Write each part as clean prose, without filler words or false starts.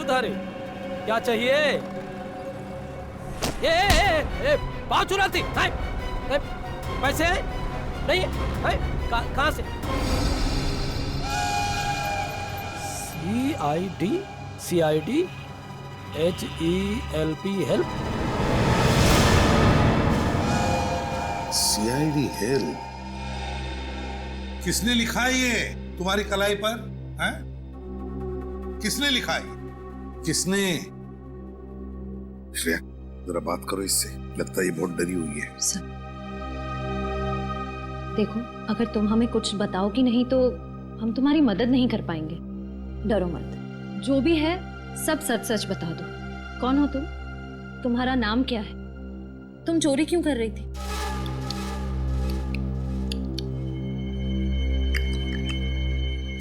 सूत्रधारी, क्या चाहिए? ए, पाँव चुराती पैसे नहीं है? कहाँ से? CID HELP help. CID help? किसने लिखा है ये तुम्हारी कलाई पर? हैं? किसने लिखा है? किसने? श्रेया, जरा बात करो इससे, लगता है ये बहुत डरी हुई है। सर देखो, अगर तुम हमें कुछ बताओगी नहीं तो हम तुम्हारी मदद नहीं कर पाएंगे। डरो मत, जो भी है सब सच सच बता दो। कौन हो तुम? तुम्हारा नाम क्या है? तुम चोरी क्यों कर रही थी?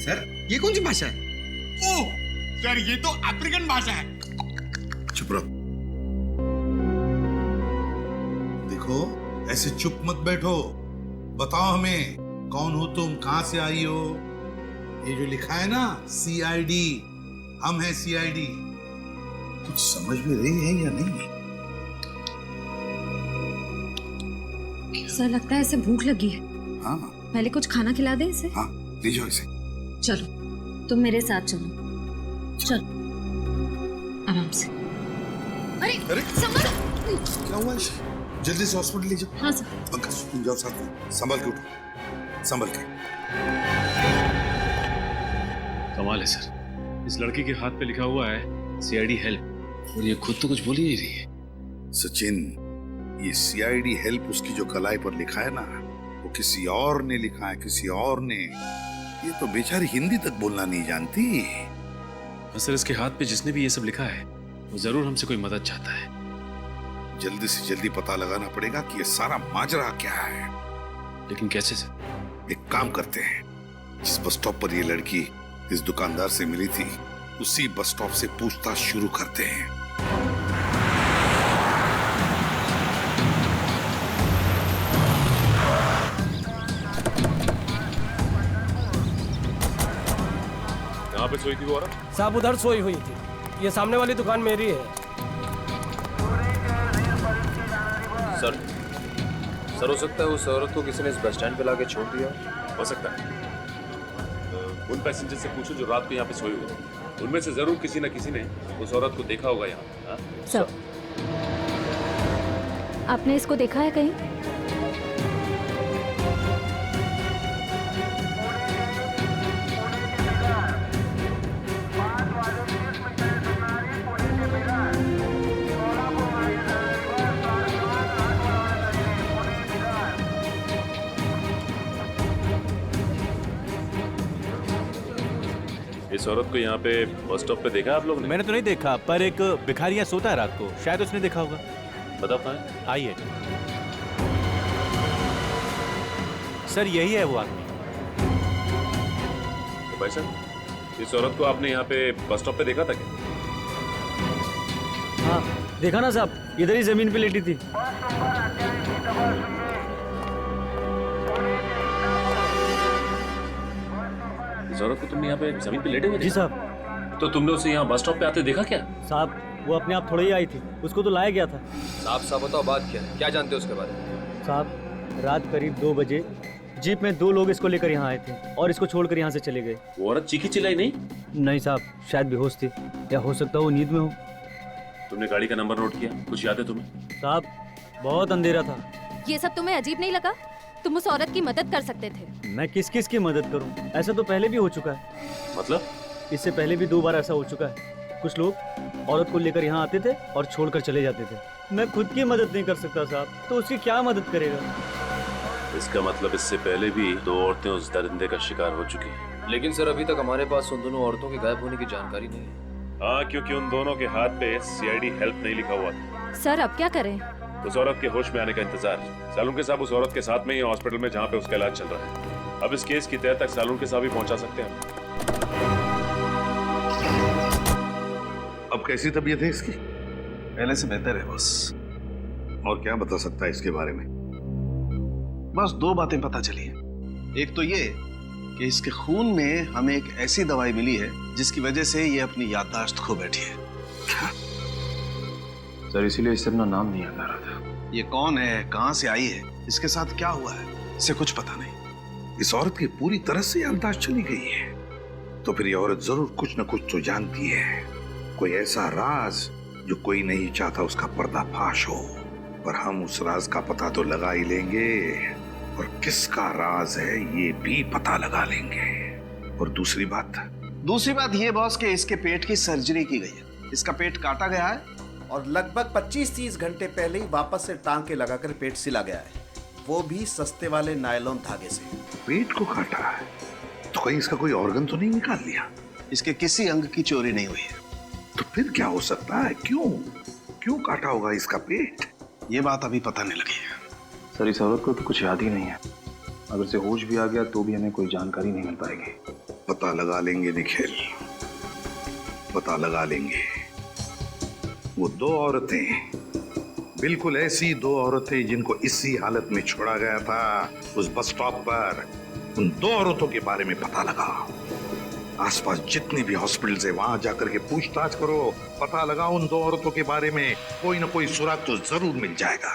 सर, ये कौन सी भाषा है? ओह, सर ये तो अफ्रीकन भाषा है। चुप रहो। देखो, ऐसे चुप मत बैठो, बताओ हमें कौन हो तुम, कहां से आई हो? ये जो लिखा है ना CID, हम हैं CID, कुछ समझ में रही है या नहीं? सर लगता है इसे भूख लगी है। हाँ पहले कुछ खाना खिला दे इसे। हाँ, ले जाओ इसे। चलो तुम मेरे साथ चलो, चलो आराम से। अरे संभल। क्या हुआ इसे? जल्दी से हॉस्पिटल ले जाओ। हाँ सर। पंकज तुम जाओ साथ में, संभल के उठो, संभल के। कमाल है सर, इस लड़की के हाथ पे लिखा हुआ है CID हेल्प, और ये खुद तो कुछ बोल ही नहीं रही है। सचिन, ये CID हेल्प उसकी जो कलाई पर लिखा है ना, वो किसी और ने लिखा है, किसी और ने। ये तो बेचारी हिंदी तक बोलना नहीं जानती। सर इसके हाथ पे जिसने भी ये सब लिखा है वो जरूर हमसे कोई मदद चाहता है। जल्दी से जल्दी पता लगाना पड़ेगा कि ये सारा माजरा क्या है। लेकिन कैसे सर? एक काम करते हैं, जिस बस स्टॉप पर ये लड़की इस दुकानदार से मिली थी, उसी बस स्टॉप से पूछताछ शुरू करते हैं। कहाँ पे सोई थी वो औरत? साहब उधर सोई हुई थी, ये सामने वाली दुकान मेरी है। सर हो सकता है उस औरत को किसी ने इस बस स्टैंड पे लाके छोड़ दिया। हो सकता है। उन पैसेंजर से पूछो जो रात को यहाँ पे सोए हुए थे, उनमें से जरूर किसी न किसी ने उस औरत को देखा होगा यहाँ। सर आपने इसको देखा है कहीं? इस औरत को यहाँ पे बस स्टॉप पे देखा आप लोग ने? मैंने तो नहीं देखा, पर एक भिखारी यहाँ सोता है रात को, शायद उसने देखा होगा। बता पाए? आइए सर, यही है वो आदमी। तो भाई साहब, इस औरत को आपने यहाँ पे बस स्टॉप पे देखा था क्या? हाँ देखा ना साहब, इधर ही जमीन पे लेटी थी। इस औरत को तुमने यहाँ पे जमीन पे लेटे हुए जी देखा? साहब। तो तुमने उसे यहाँ बस स्टॉप पे आते देखा क्या? साहब वो अपने आप थोड़ी ही आई थी, उसको तो लाया गया था। साहब बताओ बात क्या है, क्या जानते हो उसके बारे में? साहब रात करीब 2 बजे जीप में 2 लोग इसको लेकर यहाँ आए थे और इसको छोड़कर यहाँ से चले गए। वो औरत चीखी चिल्लाई नहीं? नहीं साहब, शायद बेहोश थी, या हो सकता है वो नींद में हो। तुमने गाड़ी का नंबर नोट किया? कुछ याद है तुम्हें? साहब बहुत अंधेरा था। ये सब तुम्हें अजीब नहीं लगा? तुम उस औरत की मदद कर सकते थे। मैं किस किस की मदद करूं? ऐसा तो पहले भी हो चुका है। मतलब? इससे पहले भी 2 बार ऐसा हो चुका है। कुछ लोग औरत को लेकर यहाँ आते थे और छोड़कर चले जाते थे। मैं खुद की मदद नहीं कर सकता साहब, तो उसकी क्या मदद करेगा? इसका मतलब इससे पहले भी 2 औरतें उस दरिंदे का शिकार हो चुकी हैं। लेकिन सर अभी तक हमारे पास उन दोनों औरतों के गायब होने की जानकारी नहीं है। हाँ, क्योंकि उन दोनों के हाथ पे CID हेल्प नहीं लिखा हुआ था। सर अब क्या करें? उस औरत के होश में आने का इंतजार। सालून के साहब उस औरत के साथ में ही हॉस्पिटल में जहाँ पे उसका इलाज चल रहा है। अब इस केस की तह तक सालून के साहब ही पहुंचा सकते हैं। अब कैसी तबीयत है इसकी? पहले से बेहतर है बस। और क्या बता सकता है इसके बारे में? बस 2 बातें पता चली हैं। एक तो ये कि इसके खून में हमें एक ऐसी दवाई मिली है जिसकी वजह से ये अपनी याददाश्त खो बैठी है। सर इसीलिए इससे अपना नाम नहीं याद आ रहा था। ये कौन है, कहां से आई है, इसके साथ क्या हुआ है, इसे कुछ पता नहीं। इस औरत की पूरी तरह से याददाश्त चली गई है, तो फिर ये औरत जरूर कुछ न कुछ तो जानती है। कोई ऐसा राज जो कोई नहीं चाहता उसका पर्दाफाश हो, पर हम उस राज का पता तो लगा ही लेंगे, और किसका राज है ये भी पता लगा लेंगे। और दूसरी बात ये बॉस कि इसके पेट की सर्जरी की गई है। इसका पेट काटा गया है और लगभग 25-30 घंटे पहले ही वापस से टांके लगाकर पेट सिला गया है, वो भी सस्ते वाले नायलॉन धागे से। पेट को काटा है तो कहीं इसका कोई ऑर्गन तो नहीं निकाल लिया? इसके किसी अंग की चोरी नहीं हुई है। तो फिर क्या हो सकता है? क्यों काटा होगा इसका पेट? ये बात अभी पता नहीं लगी है। सर इस औरत को तो कुछ याद ही नहीं है। अगर से होश भी आ गया तो भी हमें कोई जानकारी नहीं मिल पाएगी। पता लगा लेंगे निखिल, पता लगा लेंगे। वो दो औरतें, बिल्कुल ऐसी दो औरतें जिनको इसी हालत में छोड़ा गया था उस बस स्टॉप पर, उन दो औरतों के बारे में पता लगा। आसपास जितने भी हॉस्पिटल्स है वहां जाकर के पूछताछ करो, पता लगा उन दो औरतों के बारे में कोई ना कोई सुराग तो जरूर मिल जाएगा।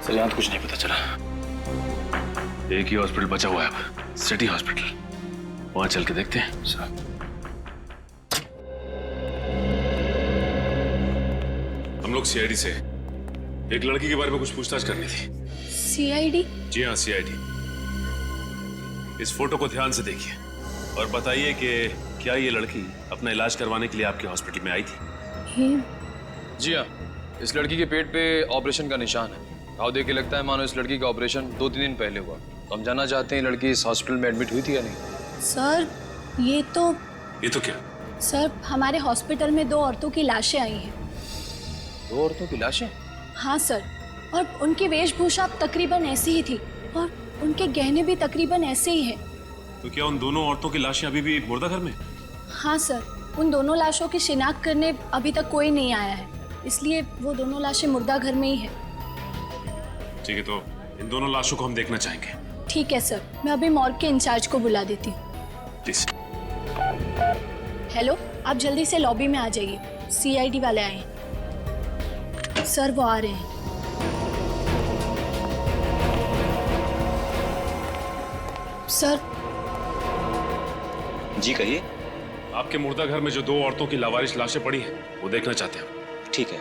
सर यहाँ तो कुछ नहीं पता चला। एक ही हॉस्पिटल बचा हुआ है अब, सिटी हॉस्पिटल। वहां चल के देखते हैं। सर हम लोग सीआईडी से एक लड़की के बारे में कुछ पूछताछ करनी थी। सीआईडी? जी हाँ, सीआईडी। इस फोटो को ध्यान से देखिए और बताइए कि क्या ये लड़की अपना इलाज करवाने के लिए आपके हॉस्पिटल में आई थी? जी हाँ, इस लड़की के पेट पे ऑपरेशन का निशान है। घाव देख के लगता है मानो इस लड़की का ऑपरेशन 2-3 दिन पहले हुआ। तो हम जानना चाहते हैं लड़की इस हॉस्पिटल में एडमिट हुई थी या नहीं। सर ये तो क्या? सर हमारे हॉस्पिटल में 2 औरतों की लाशें आई हैं। 2 औरतों की लाशें? हाँ सर, और उनकी वेशभूषा तकरीबन ऐसी ही थी और उनके गहने भी तकरीबन ऐसे ही हैं। तो क्या उन दोनों औरतों की लाशें अभी भी मुर्दाघर में? हाँ सर, उन दोनों लाशों की शिनाख्त करने अभी तक कोई नहीं आया है, इसलिए वो दोनों लाशें मुर्दाघर में ही है। ठीक है, तो इन दोनों लाशों को हम देखना चाहेंगे। ठीक है सर, मैं अभी मॉर्ग के इंचार्ज को बुला देती हूँ। प्लीज। हेलो, आप जल्दी से लॉबी में आ जाइए, सीआईडी वाले आए हैं। सर वो आ रहे हैं। सर। जी कहिए। आपके मुर्दा घर में जो 2 औरतों की लावारिश लाशें पड़ी हैं वो देखना चाहते हैं। ठीक है,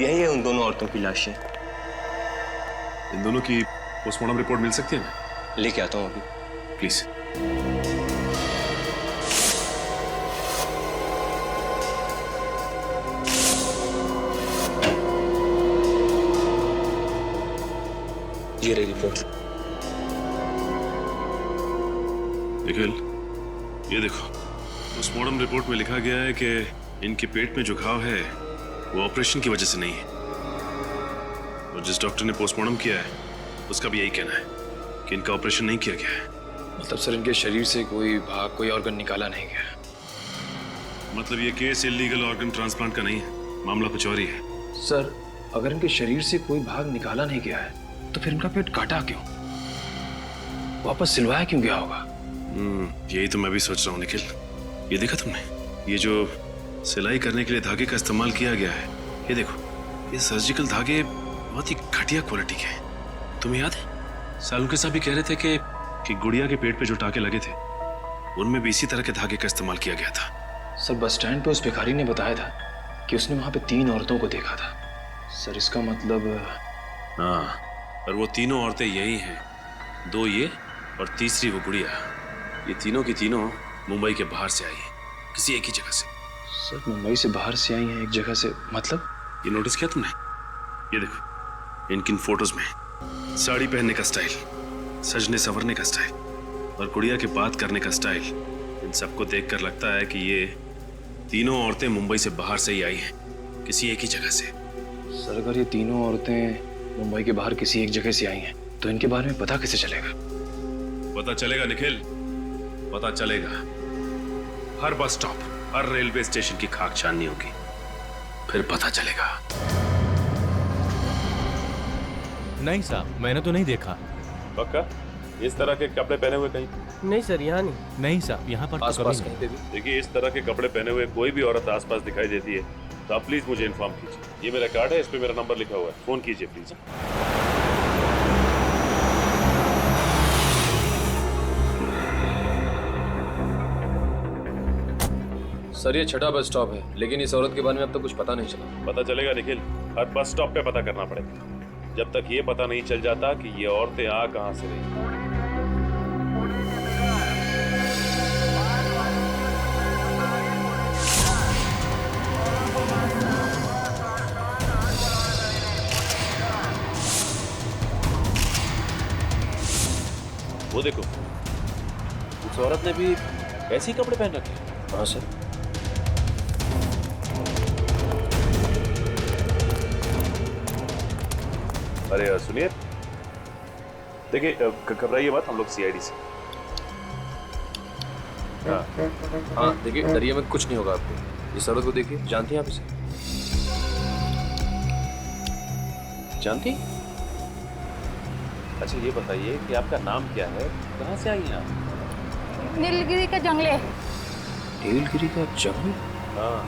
यही है उन दोनों औरतों की लाशें। इन दोनों की पोस्टमार्टम रिपोर्ट मिल सकती है ना? लेके आता हूँ अभी। प्लीज। ये रही रिपोर्ट। निखिल, ये देखो, पोस्टमार्टम रिपोर्ट में लिखा गया है कि इनके पेट में जो घाव है वो ऑपरेशन की वजह से नहीं है, और जिस डॉक्टर ने पोस्टमार्टम किया है उसका भी यही कहना है कि इनका ऑपरेशन नहीं किया गया है। मतलब सर इनके शरीर से कोई भाग, कोई ऑर्गन निकाला नहीं गया? मतलब ये केस इलीगल ऑर्गन ट्रांसप्लांट का नहीं है, मामला कुछ और ही है। सर अगर इनके शरीर से कोई भाग निकाला नहीं गया है तो फिर इनका पेट काटा क्यों, वापस सिलवाया क्यों गया होगा? यही तो मैं भी सोच रहा हूँ निखिल। ये देखा तुमने, ये जो सिलाई करने के लिए धागे का इस्तेमाल किया गया है, ये देखो, ये सर्जिकल धागे बहुत ही घटिया क्वालिटी के हैं। तुम्हें याद है सालुंके साहब भी कह रहे थे कि गुड़िया के पेट पे जो टाके लगे थे उनमें भी इसी तरह के धागे का इस्तेमाल किया गया था। सर बस स्टैंड पे उस भिखारी ने बताया था कि उसने वहां पे 3 औरतों को देखा था। सर इसका मतलब? हाँ, और वो तीनों औरतें यही हैं, 2 ये और तीसरी वो गुड़िया। ये तीनों की तीनों मुंबई के बाहर से आई है, किसी एक ही जगह से। सर मुंबई से बाहर से आई हैं एक जगह से, मतलब? ये नोटिस किया तुमने? ये देखो, इनकी फोटोज में साड़ी पहनने का स्टाइल, सजने संवरने का स्टाइल और गुड़िया के बात करने का स्टाइल, इन सबको देखकर लगता है कि ये तीनों औरतें मुंबई से बाहर से ही आई हैं, किसी एक ही जगह से। सर अगर ये तीनों औरतें मुंबई के बाहर किसी एक जगह से आई हैं तो इनके बारे में पता कैसे चलेगा? पता चलेगा निखिल, पता चलेगा। हर बस स्टॉप, हर रेलवे स्टेशन की खाक छाननी होगी, फिर पता चलेगा। नहीं साहब, मैंने तो नहीं देखा। पक्का? इस तरह के कपड़े पहने हुए कहीं? नहीं सर, यहाँ नहीं। नहीं साहब, यहाँ पर तो कभी आसपास नहीं। कहीं पे भी? देखिए, इस तरह के कपड़े पहने हुए कोई भी औरत आसपास दिखाई देती है तो आप प्लीज मुझे इन्फॉर्म कीजिए। ये मेरा कार्ड है, इस पे मेरा नंबर लिखा हुआ है, फोन कीजिए प्लीज। सर ये छठा बस स्टॉप है, लेकिन इस औरत के बारे में अब तक कुछ पता नहीं चला। पता चलेगा निखिल, हर बस स्टॉप पे पता करना पड़ेगा, जब तक ये पता नहीं चल जाता कि ये औरतें आ कहां से रही। वो देखो, उस औरत ने भी ऐसे ही कपड़े पहन रखे हैं। हाँ सर। अरे सुनिए, देखिए घबराइए मत, हम लोग सीआईडी से। हाँ देखिए, डरिए मत, कुछ नहीं होगा आपको। इस औरत को देखिए, जानती हैं आप इसे? जानती? अच्छा ये बताइए कि आपका नाम क्या है, कहाँ से आई हैं आप? नीलगिरी के जंगले। नीलगिरी का जंगल? हाँ,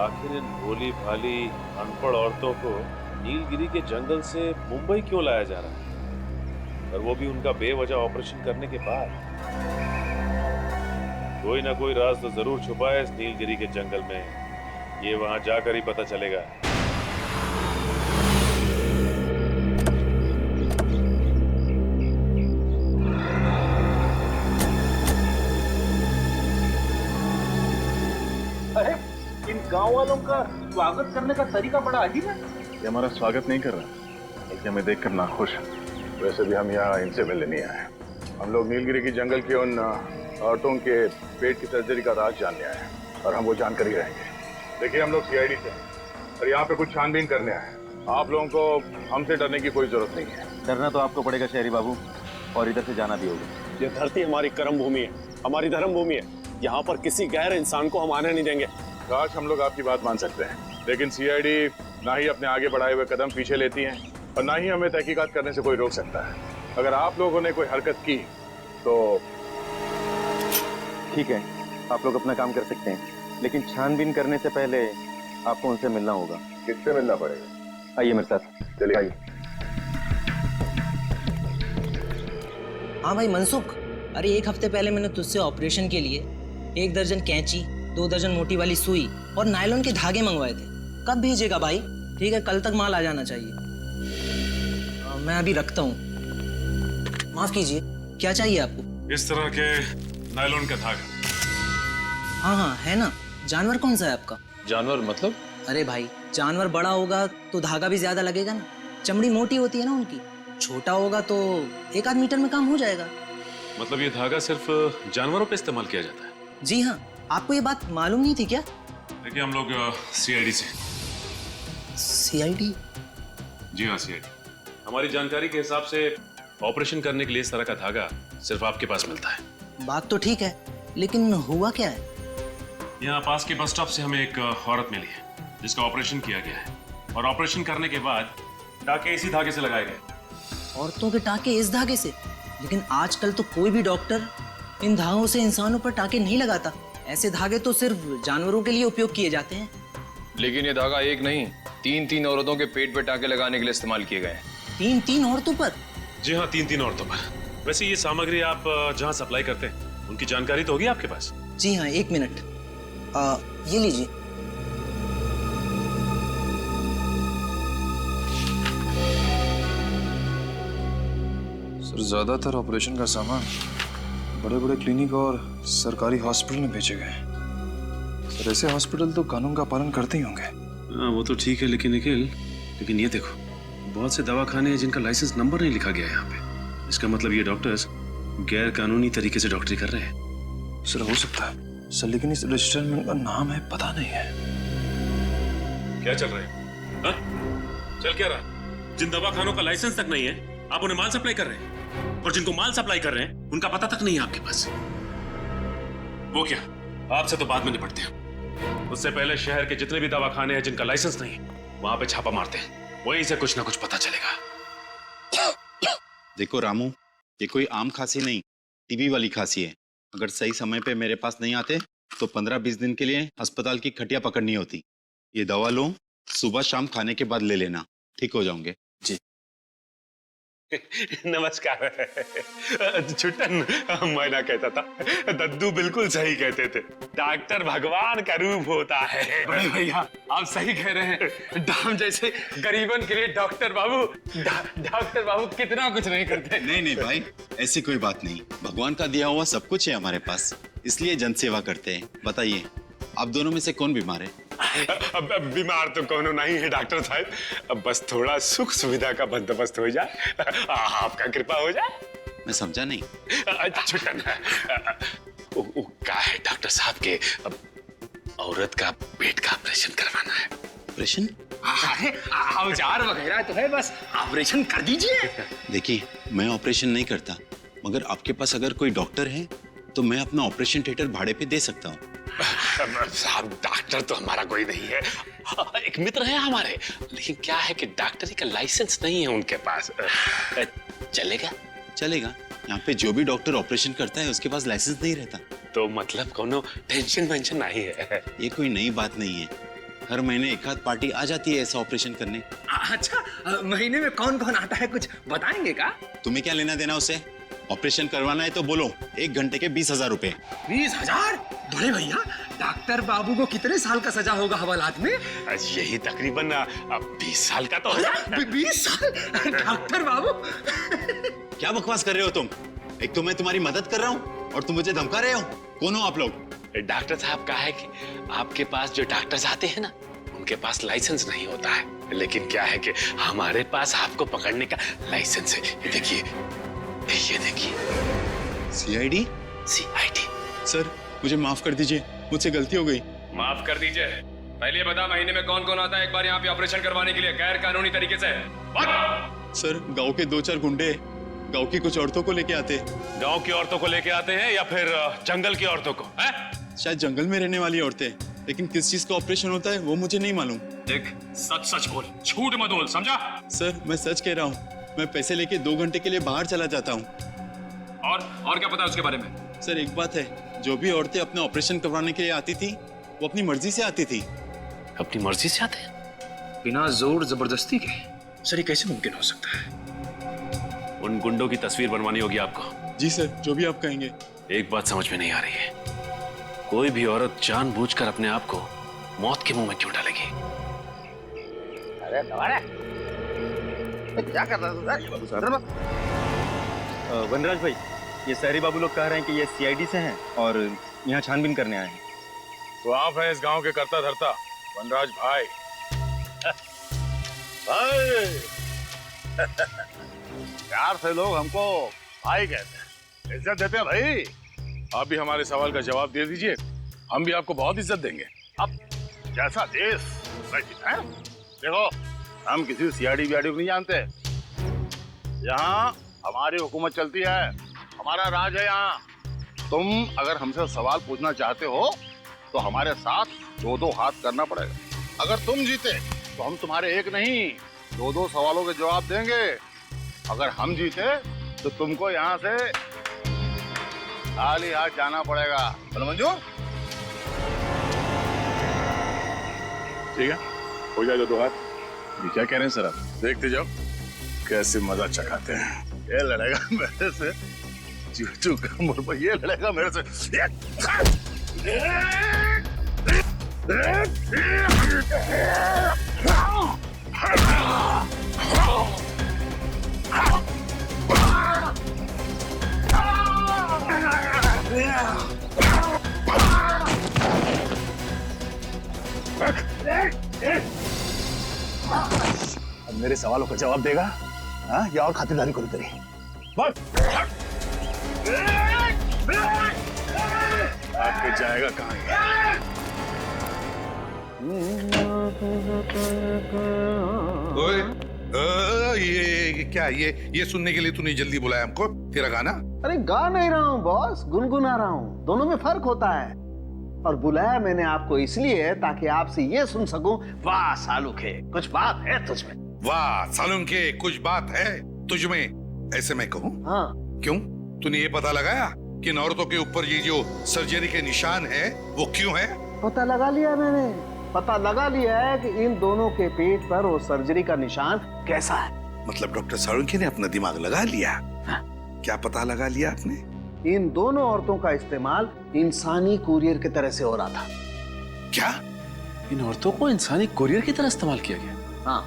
आखिर इन भोली भाली अनपढ़ औरतों को नीलगिरी के जंगल से मुंबई क्यों लाया जा रहा है, और वो भी उनका बेवजह ऑपरेशन करने के बाद? कोई ना कोई राज तो जरूर छुपा है इस नीलगिरी के जंगल में, ये वहां जाकर ही पता चलेगा। अरे इन गांव वालों का स्वागत करने का तरीका बड़ा अजीब है। ये हमारा स्वागत नहीं कर रहा, बल्कि हमें देखकर नाखुश है। वैसे भी हम यहाँ इनसे मिलने नहीं आए, हम लोग नीलगिरी की जंगल की उन औरतों के पेट की सर्जरी का राज जानने आए हैं, और हम वो जानकर ही रहेंगे। देखिए, हम लोग सीआईडी से और यहाँ पे कुछ छानबीन करने आए हैं। आप लोगों को हमसे डरने की कोई जरूरत नहीं है। डरना तो आपको पड़ेगा शहरी बाबू, और इधर से जाना भी होगा। ये धरती हमारी कर्म भूमि है, हमारी धर्म भूमि है। यहाँ पर किसी गैर इंसान को हम आने नहीं देंगे। काश हम लोग आपकी बात मान सकते हैं, लेकिन सीआईडी ना ही अपने आगे बढ़ाए हुए कदम पीछे लेती है, और ना ही हमें तहकीकात करने से कोई रोक सकता है। अगर आप लोगों ने कोई हरकत की तो ठीक है, आप लोग अपना काम कर सकते हैं, लेकिन छानबीन करने से पहले आपको उनसे मिलना होगा। किससे मिलना पड़ेगा? आइए मेरे साथ। चलिए आइए। हाँ भाई मनसुख, अरे एक हफ्ते पहले मैंने तुझसे ऑपरेशन के लिए 1 दर्जन कैंची, 2 दर्जन मोटी वाली सुई और नायलॉन के धागे मंगवाए थे। कब भेजेगा भाई? ठीक है, कल तक माल आ जाना चाहिए। मैं अभी रखता हूँ। माफ कीजिए, क्या चाहिए आपको? इस तरह के नायलॉन का धागा। हाँ हाँ है ना। जानवर कौन सा है आपका? जानवर मतलब? अरे भाई, जानवर बड़ा होगा तो धागा भी ज्यादा लगेगा ना, चमड़ी मोटी होती है ना उनकी। छोटा होगा तो 1 आध मीटर में काम हो जाएगा। मतलब ये धागा सिर्फ जानवरों पे इस्तेमाल किया जाता है? जी हाँ, आपको ये बात मालूम नहीं थी क्या? देखिए, हम लोग सीआईडी से। सीआईडी? जी हाँ, सीआईडी। हमारी जानकारी के हिसाब से ऑपरेशन करने के लिए इस तरह का धागा सिर्फ आपके पास मिलता है। बात तो ठीक है, लेकिन हुआ क्या है? यहाँ पास के बस स्टॉप से हमें एक औरत मिली है जिसका ऑपरेशन किया गया है, और ऑपरेशन करने के बाद टाके इसी धागे से लगाए गए। औरतों के टाके इस धागे से? लेकिन आजकल तो कोई भी डॉक्टर इन धागों से इंसानों पर टाके नहीं लगाता। ऐसे धागे तो सिर्फ जानवरों के लिए उपयोग किए जाते हैं। लेकिन ये धागा एक नहीं, 3 औरतों के पेट पे टाके लगाने के लिए इस्तेमाल किए गए हैं। 3 औरतों पर? जी हाँ, 3 औरतों पर। वैसे ये सामग्री आप जहाँ सप्लाई करते हैं उनकी जानकारी तो होगी आपके पास? जी हाँ, 1 मिनट। ये लीजिए। सर, ज्यादातर ऑपरेशन का सामान बड़े बड़े क्लिनिक और सरकारी हॉस्पिटल में भेजे गए हैं। सर, ऐसे हॉस्पिटल तो कानून का पालन करते ही होंगे। हाँ, वो तो ठीक है, लेकिन निखिल, लेकिन ये देखो, बहुत से दवाखाने हैं जिनका लाइसेंस नंबर नहीं लिखा गया है यहाँ पे। इसका मतलब ये डॉक्टर्स गैर कानूनी तरीके से डॉक्टरी कर रहे हैं। सर हो सकता है सर, लेकिन इस रजिस्टर में उनका नाम है पता नहीं है। क्या चल रहा है? हाँ? चल क्या रहा? जिन दवाखानों का लाइसेंस तक नहीं है आप उन्हें माल सप्लाई कर रहे हैं, और जिनको माल सप्लाई कर रहे हैं उनका पता तक नहीं है आपके पास। वो क्या, आपसे तो बाद में निपटते हैं, उससे पहले शहर के जितने भी दवाखाने हैं जिनका लाइसेंस नहीं है वहां पे छापा मारते हैं, वहीं से कुछ ना कुछ पता चलेगा। देखो रामू, ये कोई आम खांसी नहीं, टीबी वाली खांसी है। अगर सही समय पे मेरे पास नहीं आते तो 15-20 दिन के लिए अस्पताल की खटिया पकड़नी होती। ये दवा लो, सुबह शाम खाने के बाद ले लेना, ठीक हो जाओगे। जी नमस्कार। छुट्टन, मैं ना कहता था, दद्दू बिल्कुल सही कहते थे, डॉक्टर भगवान का रूप होता है। बड़े भैया आप सही कह रहे हैं, दाम जैसे गरीबन के लिए डॉक्टर बाबू कितना कुछ नहीं करते। नहीं भाई, ऐसी कोई बात नहीं, भगवान का दिया हुआ सब कुछ है हमारे पास, इसलिए जन सेवा करते हैं। बताइए आप दोनों में से कौन बीमार है? अब बीमार तो कोनो नहीं है डॉक्टर साहब, अब बस थोड़ा सुख सुविधा का बंदोबस्त हो जाए, आपका कृपा हो जाए। मैं समझा नहीं। छुट्टन, क्या है डॉक्टर साहब के औरत का पेट का ऑपरेशन करवाना है। ऑपरेशन? औजार वगैरह तो है, बस ऑपरेशन कर दीजिए। देखिए मैं ऑपरेशन नहीं करता, मगर आपके पास अगर कोई डॉक्टर है तो मैं अपना ऑपरेशन थिएटर भाड़े पे दे सकता हूँ। साहब डॉक्टर तो हमारा कोई नहीं है, एक मित्र है हमारे, लेकिन क्या है कि डॉक्टरी का लाइसेंस नहीं है उनके पास। चलेगा? चलेगा। यहाँ पे जो भी डॉक्टर ऑपरेशन करता है उसके पास लाइसेंस नहीं रहता। तो मतलब कोनो टेंशन वेंशन नहीं है? ये कोई नई बात नहीं है, हर महीने एक आध पार्टी आ जाती है ऐसा ऑपरेशन करने। अच्छा, महीने में कौन कौन आता है कुछ बताएंगे का? तुम्हें क्या लेना देना उसे? ऑपरेशन करवाना है तो बोलो, 1 घंटे के 20,000 रुपए। 20,000? बड़े भैया डॉक्टर बाबू को कितने साल का सजा होगा हवालात में? यही तकरीबन 20 साल का तो होगा। 20 साल? डॉक्टर बाबू क्या बकवास कर रहे हो तुम? एक तो मैं तुम्हारी मदद कर रहा हूँ और तुम मुझे धमका रहे हो। कौन हो आप लोग? डॉक्टर साहब का है कि आपके पास जो डॉक्टर्स आते हैं ना, उनके पास लाइसेंस नहीं होता है, लेकिन क्या है कि हमारे पास आपको पकड़ने का लाइसेंस है। ये देखिए। CID? CID। सर मुझे माफ कर दीजिए, मुझसे गलती हो गई। माफ कर दीजिए। पहले बता महीने में कौन कौन आता है एक बार यहाँ पे ऑपरेशन करवाने के लिए गैर कानूनी तरीके से? सर गांव के 2-4 गुंडे गांव की कुछ औरतों को लेके आते। गांव की औरतों को लेके आते हैं या फिर जंगल की औरतों को? शायद जंगल में रहने वाली औरतें, लेकिन किस चीज का ऑपरेशन होता है वो मुझे नहीं मालूम। देख सच बोल, झूठ मत बोल, समझा? सर मैं सच कह रहा हूँ, मैं पैसे लेके 2 घंटे के लिए बाहर चला जाता हूँ। और क्या पता है उसके बारे में? सर एक बात है, जो भी औरतें अपने ऑपरेशन करवाने के लिए आती थी वो अपनी मर्जी से आती थी। अपनी मर्जी से आते? बिना जोर जबरदस्ती के? सर ये कैसे मुमकिन हो सकता है? उन गुंडों की तस्वीर बनवानी होगी आपको। जी सर, जो भी आप कहेंगे। एक बात समझ में नहीं आ रही है, कोई भी औरत जानबूझकर अपने आप को मौत के मुंह में क्यों डालेगी? अरे क्या कर रहा है? वनराज भाई, ये शहरी बाबू लोग कह रहे हैं कि ये CID से हैं और यहाँ छानबीन करने आए हैं। तो आप है इस गांव के करता धरता वनराज भाई। भाई प्यार से लोग हमको भाई कहते हैं, इज्जत देते हैं भाई। आप भी हमारे सवाल का जवाब दे दीजिए, हम भी आपको बहुत इज्जत देंगे। अब जैसा देश है, देखो हम किसी CID को नहीं जानते, यहाँ हमारी हुकूमत चलती है, हमारा राज है यहाँ। तुम अगर हमसे सवाल पूछना चाहते हो तो हमारे साथ 2-2 हाथ करना पड़ेगा। अगर तुम जीते तो हम तुम्हारे एक नहीं 2-2 सवालों के जवाब देंगे। अगर हम जीते तो तुमको यहाँ से खाली हाथ जाना पड़ेगा। बोलो मंजूर? ठीक है, हो जाए 2 हाथ। ये क्या कह रहे हैं सर आप? देखते जाओ कैसे मजा चखाते हैं। ये लड़ेगा मेरे से, चूचू का मुर्गा ये लड़ेगा मेरे से। अब मेरे सवालों का जवाब देगा, हाँ? या और खातिरदारी करो तेरी? बस आपके जाएगा कहाँ ये? ओए, ये क्या ये सुनने के लिए तूने जल्दी बुलाया हमको? तेरा गाना? अरे गा नहीं रहा हूँ बॉस, गुनगुना रहा हूँ। दोनों में फर्क होता है। और बुलाया मैंने आपको इसलिए ताकि आपसे ये सुन सकूं, वाह सालुखे, कुछ बात है तुझमें। वाह सालुंखे, कुछ बात है तुझमें, ऐसे मैं कहूँ? हाँ। क्यों? तूने ये पता लगाया कि इन औरतों के ऊपर ये जो सर्जरी के निशान है वो क्यों है? पता लगा लिया मैंने, पता लगा लिया है कि इन दोनों के पेट पर वो सर्जरी का निशान कैसा है। मतलब डॉक्टर सालुंखे ने अपना दिमाग लगा लिया? हाँ। क्या पता लगा लिया आपने? इन दोनों औरतों का इस्तेमाल इंसानी कुरियर की तरह से हो रहा था। क्या? इन औरतों को इंसानी कुरियर की तरह इस्तेमाल किया गया? हाँ,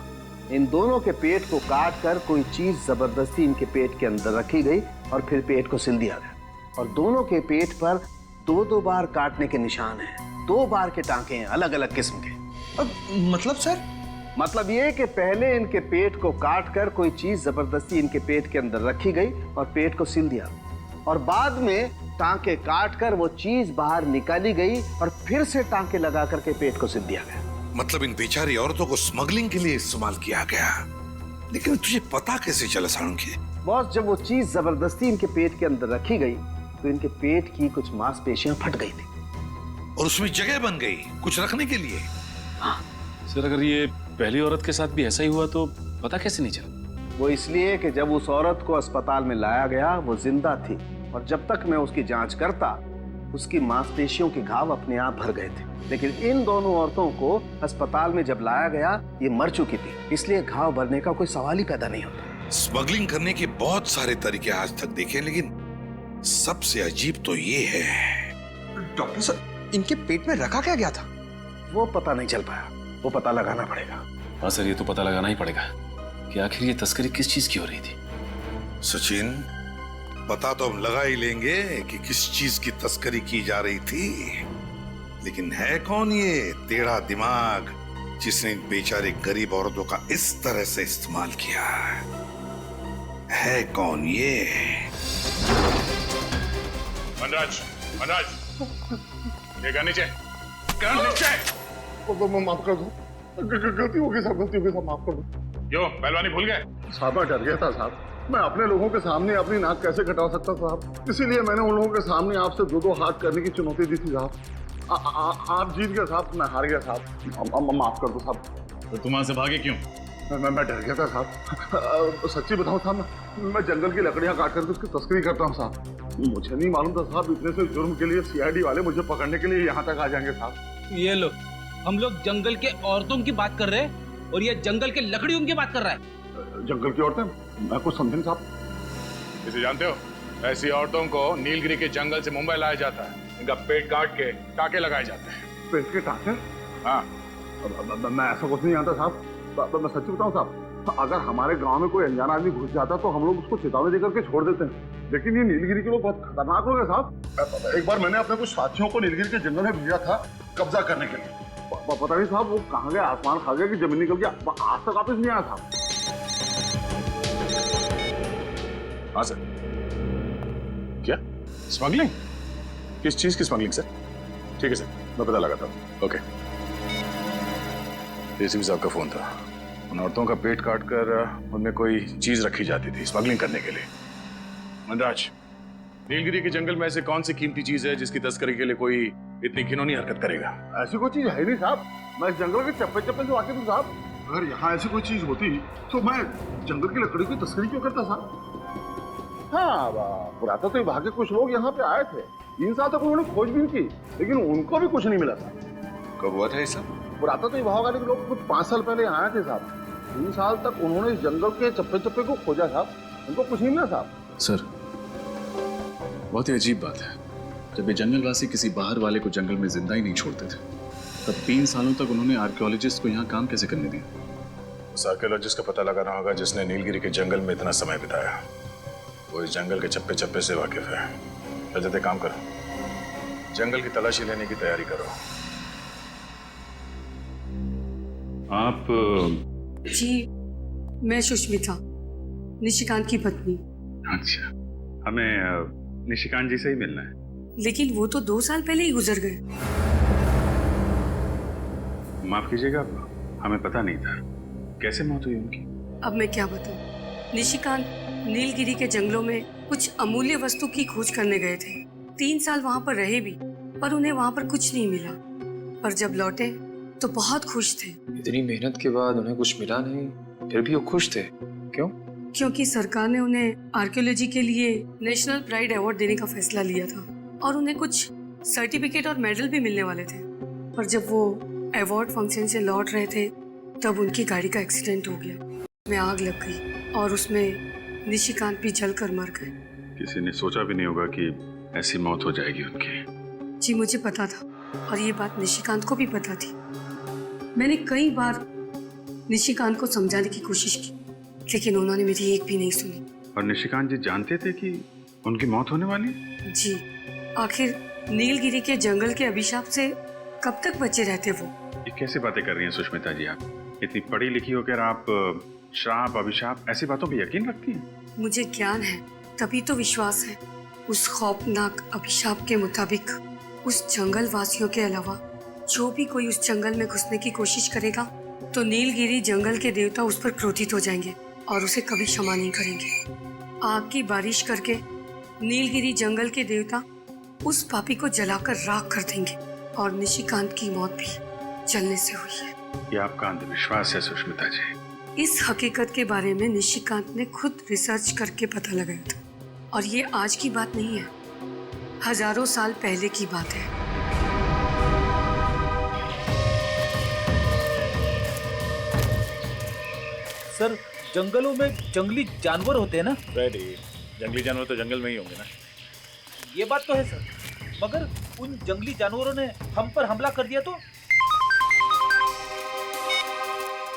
इन दोनों के पेट को काट कर कोई चीज जबरदस्ती इनके पेट के अंदर रखी गई और फिर पेट को सिल दिया गया। और दोनों के पेट पर 2-2 बार काटने के निशान हैं, 2 बार के टांके हैं, अलग अलग किस्म के। मतलब सर? मतलब ये कि पहले इनके पेट को काट कर कोई चीज जबरदस्ती इनके पेट के अंदर रखी गई और पेट को सिल दिया, और बाद में टांके काट कर वो चीज बाहर निकाली गई और फिर से टांके लगा करके पेट को सिल दिया गया। मतलब इन बेचारी औरतों को स्मगलिंग के लिए इस्तेमाल किया गया। लेकिन तुझे पता कैसे चला सालुंखे? बॉस, जब वो चीज जबरदस्ती इनके पेट के अंदर रखी गई तो इनके पेट की कुछ मांसपेशियां फट गई थी और उसमें जगह बन गई कुछ रखने के लिए। हाँ। सर, अगर ये पहली औरत के साथ भी ऐसा ही हुआ तो पता कैसे नहीं चला? वो इसलिए कि जब उस औरत को अस्पताल में लाया गया वो जिंदा थी, और जब तक मैं उसकी जांच करता उसकी मांसपेशियों के घाव अपने आप भर गए थे। लेकिन इन दोनों औरतों को अस्पताल में जब लाया गया ये मर चुकी थी, इसलिए घाव भरने का कोई सवाल ही पैदा नहीं होता। स्मगलिंग करने के बहुत सारे तरीके आज तक देखे, लेकिन सबसे अजीब तो ये है। डॉक्टर सर, इनके पेट में रखा क्या गया था? वो पता नहीं चल पाया, वो पता लगाना पड़ेगा। हाँ सर, ये तो पता लगाना ही पड़ेगा कि आखिर ये तस्करी किस चीज की हो रही थी। सचिन, पता तो हम लगा ही लेंगे कि किस चीज की तस्करी की जा रही थी, लेकिन है कौन ये टेढ़ा दिमाग जिसने इन बेचारे गरीब औरतों का इस तरह से इस्तेमाल किया? है कौन ये? मनराज, ये कर नीचे, कर नीचे। माफ कर दो, गलती हो गई साहब, गलती हो गई साहब, माफ कर दो। क्यों पहलवानी भूल गए? साहब मैं डर गया था साहब, मैं अपने लोगों के सामने अपनी नाक कैसे कटा सकता साहब, इसीलिए मैंने उन लोगों के सामने आपसे 2-2 हाथ करने की चुनौती दी थी साहब। आप जीत गए साहब, मैं हार गया साहब, माफ कर दो साहब। तो तुम वहां से भागे क्यों? मैं डर गया था साहब। सच्ची बताऊं साहब, मैं जंगल की लकड़ियां काट करके उसकी तस्करी करता हूँ साहब। मुझे नहीं मालूम था साहब इतने से जुर्म के लिए सीआईडी वाले मुझे पकड़ने के लिए यहाँ तक आ जाएंगे साहब। ये लो, हम लोग जंगल के औरतों की बात कर रहे हैं और ये जंगल के लकड़ियों की बात कर रहा है। जंगल की औरतें? मैं कुछ समझे नहीं साहब। इसे जानते हो? ऐसी औरतों को नीलगिरी के जंगल से मुंबई लाया जाता है, इनका पेट काट के टाके लगाए जाते हैं। पेट के टाके? हाँ। मैं ऐसा कुछ नहीं जानता साहब, मैं सच्ची बताऊं साहब, अगर हमारे गांव में कोई अनजाना आदमी घुस जाता तो हम लोग उसको चेतावनी देकर के छोड़ देते हैं, लेकिन ये नीलगिरी के लोग बहुत खतरनाक लोग हैं साहब। एक बार मैंने अपने कुछ साथियों को नीलगिरी के जंगल में भेजा था कब्जा करने के लिए, पता नहीं साहब वो कहाँ गए, आसमान खा गया कि जमीन निकल गया, आज तक वापस नहीं आया साहब। हाँ सर। क्या स्मगलिंग? किस चीज की स्मगलिंग सर? ठीक है सर, मैं पता लगाता हूँ। ओके। एसीपी साहब का फोन था, उन औरतों का पेट काट कर उनमें कोई चीज रखी जाती थी स्मगलिंग करने के लिए। मनराज, नीलगिरी के जंगल में ऐसे कौन सी कीमती चीज है जिसकी तस्करी के लिए कोई इतनी घिनौनी हरकत करेगा? ऐसी कोई चीज है नहीं साहब, मैं इस जंगल के चप्पे चप्पे से वाकिफ हूँ साहब। अगर यहाँ ऐसी कोई चीज होती तो मैं जंगल की लकड़ी की तस्करी क्यों करता साहब? हाँ, पुरातत्व विभाग के कुछ लोग यहाँ पे आए थे, 3 साल तक उन्होंने खोजबीन की, लेकिन उनको भी कुछ नहीं मिला था। कब हुआ था ये सब? पुरातत्व विभाग वाले लोग कुछ 5 साल पहले आए थे साहब, 3 साल तक उन्होंने इस जंगल के चप्पे चप्पे को खोजा साहब, उनको कुछ नहीं मिला साहब। सर, बहुत ही अजीब बात है, जब ये जंगलवासी किसी बाहर वाले को जंगल में जिंदा ही नहीं छोड़ते थे, तब 3 सालों तक उन्होंने आर्कियोलॉजिस्ट को यहाँ काम कैसे करने दिया? उस आर्कियोलॉजिस्ट का पता लगाना होगा जिसने नीलगिरी के जंगल में इतना समय बिताया, वो इस जंगल के चप्पे चप्पे से वाकिफ है। जल्दी काम करो, जंगल की तलाशी लेने की तैयारी करो। आप? जी, मैं सुष्मिता, निशिकांत की पत्नी। अच्छा, हमें निशिकांत जी से ही मिलना है। लेकिन वो तो 2 साल पहले ही गुजर गए। माफ कीजिएगा, हमें पता नहीं था। कैसे मौत हुई उनकी? अब मैं क्या बताऊं। निशिकांत नीलगिरी के जंगलों में कुछ अमूल्य वस्तु की खोज करने गए थे। 3 साल वहां पर रहे भी, पर उन्हें वहां पर कुछ नहीं मिला। पर जब लौटे तो बहुत खुश थे। इतनी मेहनत के बाद उन्हें कुछ मिला नहीं, फिर भी वो खुश थे। क्यों? क्योंकि सरकार ने उन्हें आर्कियोलॉजी के लिए नेशनल प्राइड अवार्ड देने का फैसला लिया था और उन्हें कुछ सर्टिफिकेट और मेडल भी मिलने वाले थे। पर जब वो अवार्ड फंक्शन से लौट रहे थे तब उनकी गाड़ी का एक्सीडेंट हो गया। में आग लग गई और उसमें निशिकांत भी जलकर मर गए। किसी ने सोचा भी नहीं होगा कि ऐसी मौत हो जाएगी उनकी। जी मुझे पता था और ये बात निशिकांत को भी पता थी। मैंने कई बार निशिकांत को समझाने की कोशिश की, लेकिन उन्होंने मेरी एक भी नहीं सुनी। और निशिकांत जी जानते थे कि उनकी मौत होने वाली? जी, आखिर नीलगिरी के जंगल के अभिशाप से कब तक बचे रहते वो? ये कैसी बातें कर रही हैं सुष्मिता जी? आप इतनी पढ़ी लिखी होकर आप श्राप अभिशाप ऐसी बातों पे यकीन रखती हैं? मुझे ज्ञान है, तभी तो विश्वास है। उस खौफनाक अभिशाप के मुताबिक उस जंगल वासियों के अलावा जो भी कोई उस जंगल में घुसने की कोशिश करेगा तो नीलगिरी जंगल के देवता उस पर क्रोधित हो जाएंगे और उसे कभी क्षमा नहीं करेंगे। आग की बारिश करके नीलगिरी जंगल के देवता उस पापी को जलाकर राख कर देंगे और निशिकांत की मौत भी जलने से हुई है। ये आपका अंधविश्वास है सुष्मिता जी। इस हकीकत के बारे में निशिकांत ने खुद रिसर्च करके पता लगाया था और ये आज की बात नहीं है, हजारों साल पहले की बात है। सर, जंगलों में जंगली जानवर होते हैं ना? रेडी, जंगली जानवर तो जंगल में ही होंगे ना। ये बात तो है सर, मगर उन जंगली जानवरों ने हम पर हमला कर दिया तो?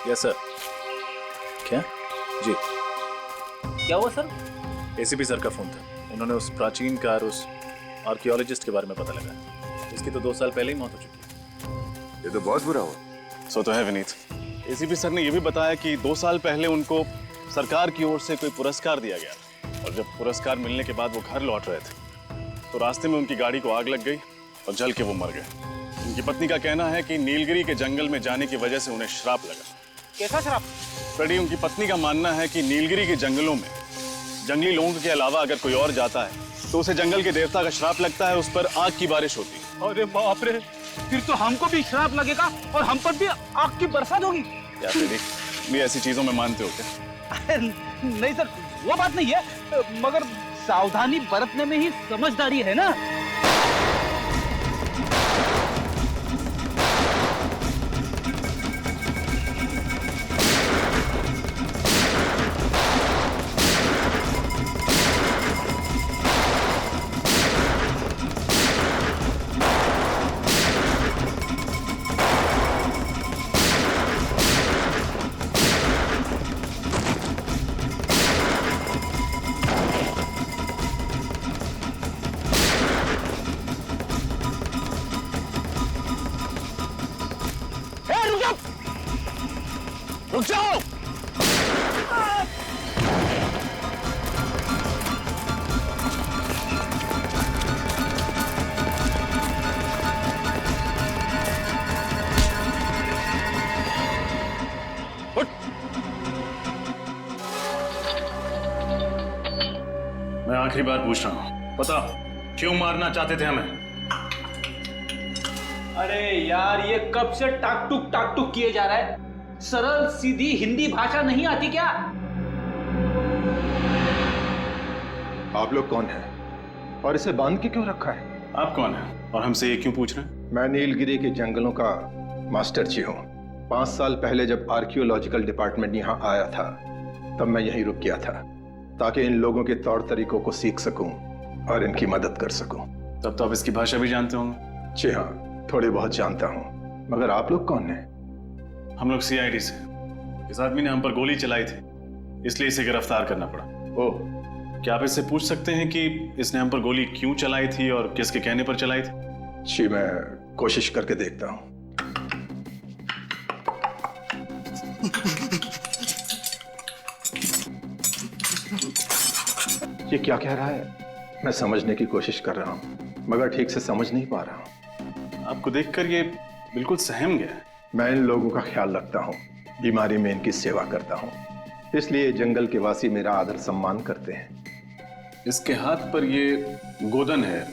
Yes sir. क्या? जी। क्या हुआ सर? एसीपी सर का फोन था। उन्होंने उस प्राचीन कार, उस आर्कियोलॉजिस्ट के बारे में पता लगा। उसकी तो 2 साल पहले ही मौत हो चुकी है। ये तो बहुत बुरा हुआ। सो तो है विनीत। एसीपी सर ने यह भी बताया कि 2 साल पहले उनको सरकार की ओर से कोई पुरस्कार दिया गया और जब पुरस्कार मिलने के बाद वो घर लौट रहे थे तो रास्ते में उनकी गाड़ी को आग लग गई और जल के वो मर गए। उनकी पत्नी का कहना है कि नीलगिरी के जंगल में जाने की वजह से उन्हें श्राप लगा। कैसा श्राप? फ्रेडी, उनकी पत्नी का मानना है कि नीलगिरी के जंगलों में जंगली लोगों के अलावा अगर कोई और जाता है तो उसे जंगल के देवता का श्राप लगता है, उस पर आग की बारिश होती है। अरे बाप रे, फिर तो हमको भी श्राप लगेगा और हम पर भी आग की बरसात होगी। क्या फ्रेडी, भी ऐसी चीजों में मानते हो क्या? नहीं सर, वो बात नहीं है, मगर सावधानी बरतने में ही समझदारी है ना। रुक जाओ! मैं आखिरी बार पूछ रहा हूं, बता क्यों मारना चाहते थे हमें? अरे यार, ये कब से टाक टुक किए जा रहा है। सरल सीधी हिंदी भाषा नहीं आती क्या? आप लोग कौन हैं और इसे बांध के क्यों रखा है? आप कौन हैं और हमसे ये क्यों पूछ रहे हैं? मैं नीलगिरी के जंगलों का मास्टर जी हूँ। 5 साल पहले जब आर्कियोलॉजिकल डिपार्टमेंट यहाँ आया था तब मैं यहीं रुक गया था ताकि इन लोगों के तौर तरीकों को सीख सकूं और इनकी मदद कर सकूं। तब तो आप इसकी भाषा भी जानते होंगे? जी हाँ, थोड़ी बहुत जानता हूँ। मगर आप लोग कौन हैं? हम लोग सीआईडी से। इस आदमी ने हम पर गोली चलाई थी, इसलिए इसे गिरफ्तार करना पड़ा। ओह, क्या आप इससे पूछ सकते हैं कि इसने हम पर गोली क्यों चलाई थी और किसके कहने पर चलाई थी? जी, मैं कोशिश करके देखता हूँ। ये क्या कह रहा है? मैं समझने की कोशिश कर रहा हूँ मगर ठीक से समझ नहीं पा रहा हूँ। आपको देखकर ये बिल्कुल सहम गया है। मैं इन लोगों का ख्याल रखता हूँ, बीमारी में इनकी सेवा करता हूँ, इसलिए जंगल के वासी मेरा आदर सम्मान करते हैं। इसके हाथ पर ये गोदन है,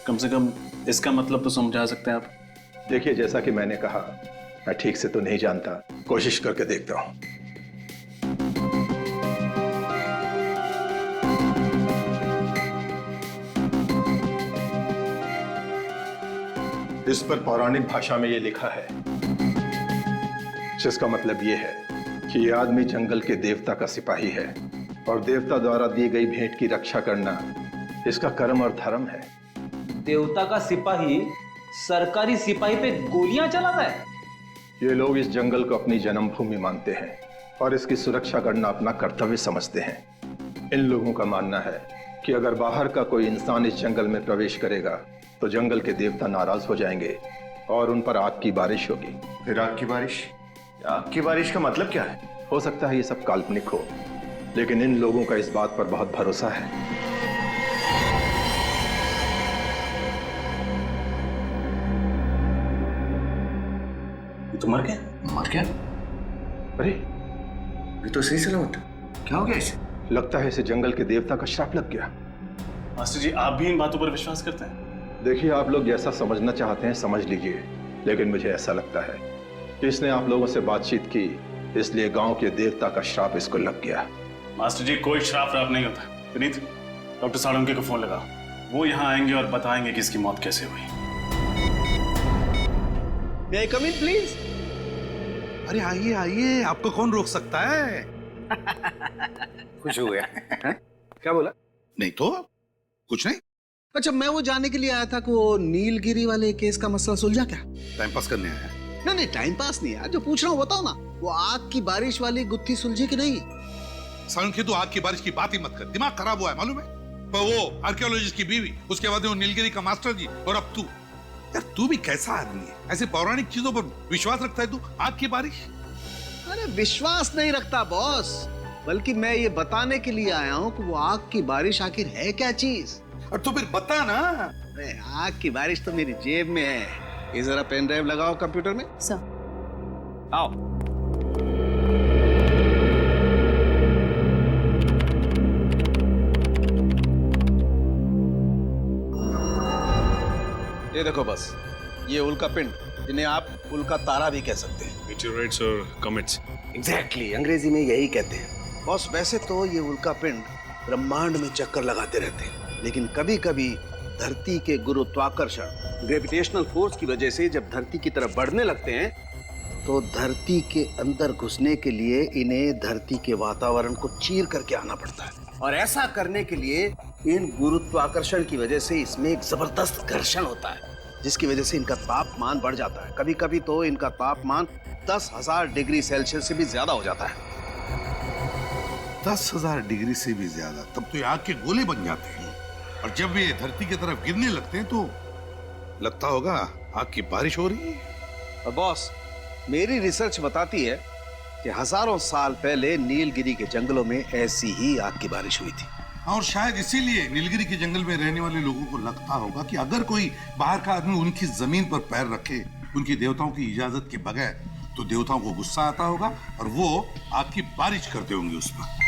कम से कम इसका मतलब तो समझा सकते हैं आप। देखिए, जैसा कि मैंने कहा, मैं ठीक से तो नहीं जानता, कोशिश करके देखता हूँ। इस पर पौराणिक भाषा में ये लिखा है, जिसका मतलब ये है कि ये आदमी जंगल के देवता का सिपाही है और देवता द्वारा दी गई भेंट की रक्षा करना इसका कर्म और धर्म है। देवता का सिपाही सरकारी सिपाही पे गोलियां चलाता है? ये लोग इस जंगल को अपनी जन्मभूमि मानते हैं और इसकी सुरक्षा करना अपना कर्तव्य समझते हैं। इन लोगों का मानना है कि अगर बाहर का कोई इंसान इस जंगल में प्रवेश करेगा तो जंगल के देवता नाराज हो जाएंगे और उन पर आग की बारिश होगी। फिर आग की बारिश? आग की बारिश का मतलब क्या है? हो सकता है ये सब काल्पनिक हो, लेकिन इन लोगों का इस बात पर बहुत भरोसा है। ये तो मर गया। मर गया? अरे ये तो सही सलामत। क्या हो गया इसे? लगता है इसे जंगल के देवता का श्राप लग गया। मास्टर जी, आप भी इन बातों पर विश्वास करते हैं? देखिए, आप लोग जैसा समझना चाहते हैं समझ लीजिए, लेकिन मुझे ऐसा लगता है कि इसने आप लोगों से बातचीत की, इसलिए गांव के देवता का श्राप इसको लग गया। मास्टर जी, कोई श्राप नहीं होता। विनीत, डॉक्टर साळुंके को फोन लगा, वो यहाँ आएंगे और बताएंगे कि इसकी मौत कैसे हुई। May I come in, please? अरे आइए आइए, आपको कौन रोक सकता है? खुश हो गया। क्या बोला? नहीं तो कुछ नहीं। अच्छा, मैं वो जानने के लिए आया था कि वो नीलगिरी वाले केस का मसला सुलझा क्या? टाइम पास करने आया? नहीं नहीं, टाइम पास नहीं यार, जो पूछ रहा हूँ बताओ ना। वो आग की बारिश वाली गुत्थी सुलझी कि नहीं? साळुंके, तू आग की बारिश की बात ही मत कर, दिमाग खराब हुआ है मालूम है? पर वो आर्कियोलॉजिस्ट की बीवी, उसके बाद वो नीलगिरी का मास्टर जी, और अब तू। यार तू भी कैसा आदमी है, ऐसे पौराणिक चीजों पर विश्वास रखता है तू? आग की बारिश? अरे विश्वास नहीं रखता बॉस, बल्कि मैं ये बताने के लिए आया हूँ कि वो आग की बारिश आखिर है क्या चीज। और तो फिर बता ना। अरे आग की बारिश तो मेरी जेब में है। ये जरा पेन ड्राइव लगाओ कंप्यूटर में। सर। आओ। ये देखो बस, ये उल्का पिंड, जिन्हें आप उल्का तारा भी कह सकते हैं। मीटियोराइट्स और कॉमेट्स। एग्जैक्टली, अंग्रेजी में यही कहते हैं। बॉस, वैसे तो ये उल्का पिंड ब्रह्मांड में चक्कर लगाते रहते हैं, लेकिन कभी कभी धरती के गुरुत्वाकर्षण, ग्रेविटेशनल फोर्स की वजह से जब धरती की तरफ बढ़ने लगते हैं तो धरती के अंदर घुसने के लिए इन्हें धरती के वातावरण को चीर करके आना पड़ता है। और ऐसा करने के लिए इन गुरुत्वाकर्षण की वजह से इसमें एक जबरदस्त घर्षण होता है, जिसकी वजह से इनका तापमान बढ़ जाता है। कभी कभी तो इनका तापमान 10,000 डिग्री सेल्सियस से भी ज्यादा हो जाता है। 10,000 डिग्री से भी ज्यादा? तब तो ये आग के गोले बन जाते हैं, और जब ये धरती की तरफ गिरने लगते हैं तो लगता होगा आग की बारिश हो रही है। और बॉस, मेरी रिसर्च बताती है कि हजारों साल पहले नीलगिरी के जंगलों में ऐसी ही आग की बारिश हुई थी। और शायद इसीलिए नीलगिरी के जंगल में रहने वाले लोगों को लगता होगा कि अगर कोई बाहर का आदमी उनकी जमीन पर पैर रखे उनकी देवताओं की इजाजत के बगैर, तो देवताओं को गुस्सा आता होगा और वो आग की बारिश करते होंगे उस पर।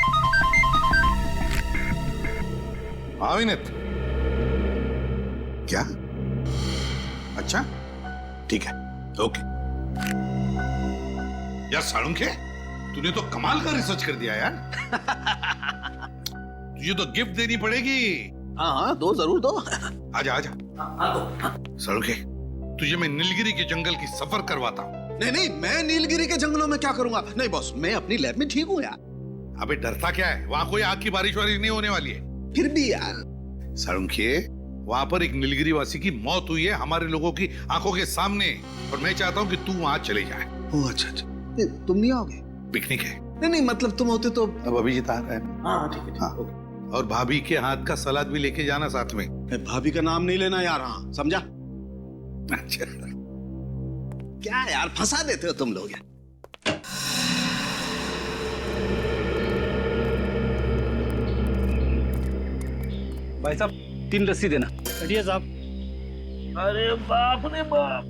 विनीत, क्या? अच्छा ठीक है, ओके। यार साळुंके, तूने तो कमाल का रिसर्च कर दिया यार। तुझे तो गिफ्ट देनी पड़ेगी। हाँ हाँ, दो जरूर दो। आजा आजा। साळुंके, तुझे मैं नीलगिरी के जंगल की सफर करवाता हूँ। नहीं नहीं, मैं नीलगिरी के जंगलों में क्या करूंगा? नहीं बॉस, मैं अपनी लैब में ठीक हूँ यार। अबे डरता क्या है, वहां कोई आग की बारिश वारिश नहीं होने वाली है। फिर भी यार। साळुंके, वहां पर एक नीलगिरी वासी की मौत हुई है हमारे लोगों की आंखों के सामने, और मैं चाहता हूँ कि तू वहां चले जाए। ओह अच्छा अच्छा, तुम नहीं आओगे? पिकनिक है। नहीं नहीं, मतलब तुम होते तो। अब अभिजीत आ रहा है। हाँ ठीक है। हाँ। और भाभी के हाथ का सलाद भी लेके जाना साथ में। भाभी का नाम नहीं लेना यार। हाँ समझा? अच्छा। क्या यार, फंसा देते हो तुम लोग यार। भाई साहब, 3 लस्सी देना। बैठिए साहब। अरे बाप रे बाप।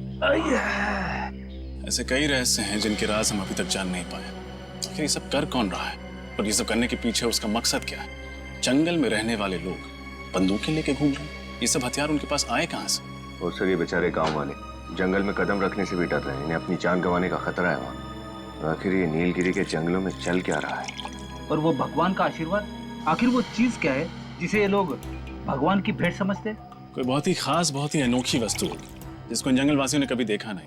ऐसे कई रहस्य हैं जिनके राज हम अभी तक जान नहीं पाए। आखिर ये सब कर कौन रहा है और ये सब करने के पीछे उसका मकसद क्या है? जंगल में रहने वाले लोग बंदूकें लेके घूम रहे हैं, ये सब हथियार उनके पास आए कहाँ से? और सर ये बेचारे गांव वाले जंगल में कदम रखने से भी डर रहे हैं, इन्हें अपनी जान गंवाने का खतरा है वहाँ। आखिर ये नीलगिरी के जंगलों में चल क्या रहा है? और वो भगवान का आशीर्वाद, आखिर वो चीज क्या है जिसे ये लोग भगवान की भेंट समझते हैं? कोई बहुत ही खास, बहुत ही अनोखी वस्तु होगी जिसको इन जंगल वासियों ने कभी देखा नहीं।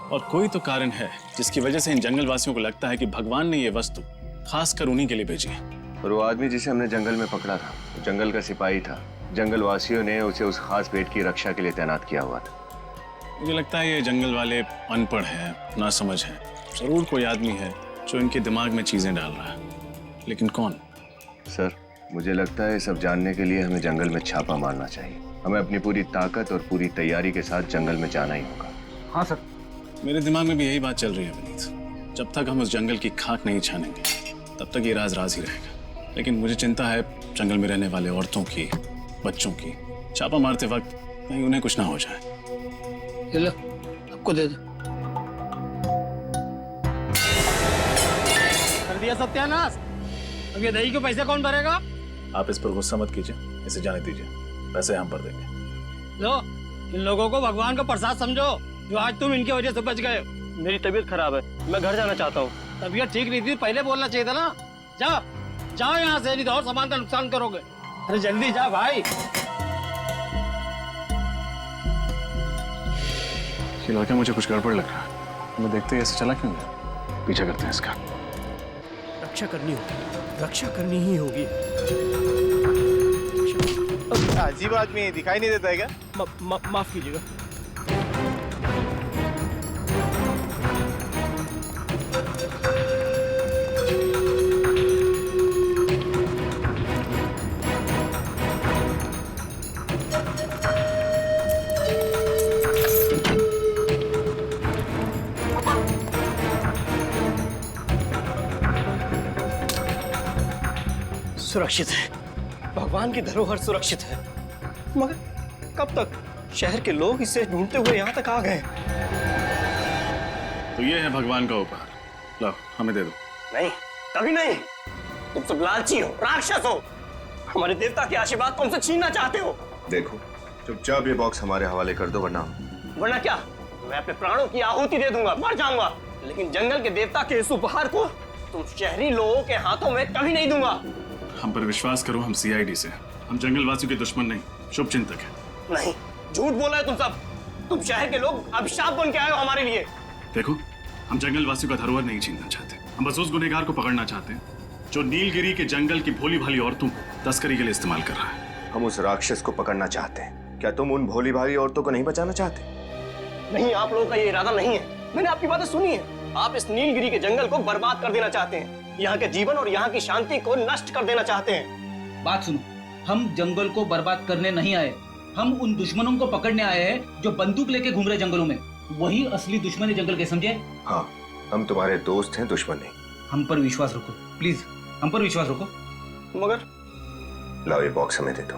और कोई तो कारण है जिसकी वजह से इन जंगल वासियों को लगता है कि भगवान ने ये वस्तु खासकर उन्हीं के लिए भेजी है। और वो आदमी जिसे हमने जंगल में पकड़ा था, वो जंगल का सिपाही था। जंगल वासियों ने उसे उस खास भेंट की रक्षा के लिए तैनात किया हुआ था। मुझे लगता है ये जंगल वाले अनपढ़ हैं, नासमझ हैं। जरूर कोई आदमी है जो इनके दिमाग में चीजें डाल रहा है, लेकिन कौन? सर मुझे लगता है सब जानने के लिए हमें जंगल में छापा मारना चाहिए। हमें अपनी पूरी ताकत और पूरी तैयारी के साथ जंगल में जाना ही होगा। हाँ सर। मेरे दिमाग में भी यही बात चल रही है विनीत। जब तक हम उस जंगल की खाक नहीं छानेंगे तब तक ये राज राज ही रहेगा। लेकिन मुझे चिंता है जंगल में रहने वाले औरतों की, बच्चों की। छापा मारते वक्त कहीं उन्हें कुछ ना हो जाए। लो, आपको दे दो। कर दिया सत्यानाश। अब ये दही के पैसे कौन भरेगा? आप इस पर गुस्सा मत कीजिए, इसे जाने दीजिए, पैसे हम भर देंगे। लो, इन लोगों को भगवान का प्रसाद समझो जो आज तुम इनकी वजह से बच गए। मेरी तबीयत खराब है, मैं घर जाना चाहता हूँ। तबीयत ठीक नहीं थी पहले बोलना चाहिए था ना। जा, जाओ यहाँ से, नहीं तो और सामान का नुकसान करोगे। अरे जल्दी जा भाई। ये लड़का मुझे कुछ गड़बड़ लग रहा है। मैं देखते ही ऐसे चला क्यों गया? पीछा करते हैं इसका। रक्षा करनी होगी, रक्षा करनी ही होगी। अजीब आदमी दिखाई नहीं देता है क्या? माफ कीजिएगा। सुरक्षित है, भगवान की धरोहर सुरक्षित है। मगर कब तक? शहर के लोग इसे ढूंढते हुए यहाँ तक आ गए। तो ये है भगवान का उपहार, लो हमें दे दो। नहीं, कभी नहीं। तुम सब लालची हो, राक्षस हो। हमारे देवता के आशीर्वाद को हमसे छीनना चाहते हो। देखो चुपचाप ये बॉक्स हमारे हवाले कर दो, वरना क्या? मैं अपने प्राणों की आहुति दे दूंगा, मर जाऊंगा, लेकिन जंगल के देवता के इस उपहार को तुम शहरी लोगों के हाथों में कभी नहीं दूंगा। हम पर विश्वास करो, हम सीआईडी से, हम जंगल वासियों के दुश्मन नहीं, शुभ चिंतक है। नहीं, झूठ बोला है तुम सब। तुम शहर के लोग अभिशाप बन के आए हो हमारे लिए। देखो, हम जंगल वासियों का धरोहर नहीं छीनना चाहते, हम बस उस गुनहगार को पकड़ना चाहते हैं जो नीलगिरी के जंगल की भोली भाली औरतों को तस्करी के लिए इस्तेमाल कर रहा है। हम उस राक्षस को पकड़ना चाहते हैं। क्या तुम उन भोली भाली औरतों को नहीं बचाना चाहते? नहीं, आप लोगों का ये इरादा नहीं है। मैंने आपकी बातें सुनी है। आप इस नीलगिरी के जंगल को बर्बाद कर देना चाहते हैं, यहाँ के जीवन और यहाँ की शांति को नष्ट कर देना चाहते हैं। बात सुनो, हम जंगल को बर्बाद करने नहीं आए, हम उन दुश्मनों को पकड़ने आए हैं जो बंदूक लेके घूम रहे जंगलों में। वही असली दुश्मन है जंगल के, समझे? हाँ, हम तुम्हारे दोस्त हैं, दुश्मन नहीं। हम पर विश्वास रखो प्लीज, हम पर विश्वास रखो। मगर लाओ ये बॉक्स हमें दे दो।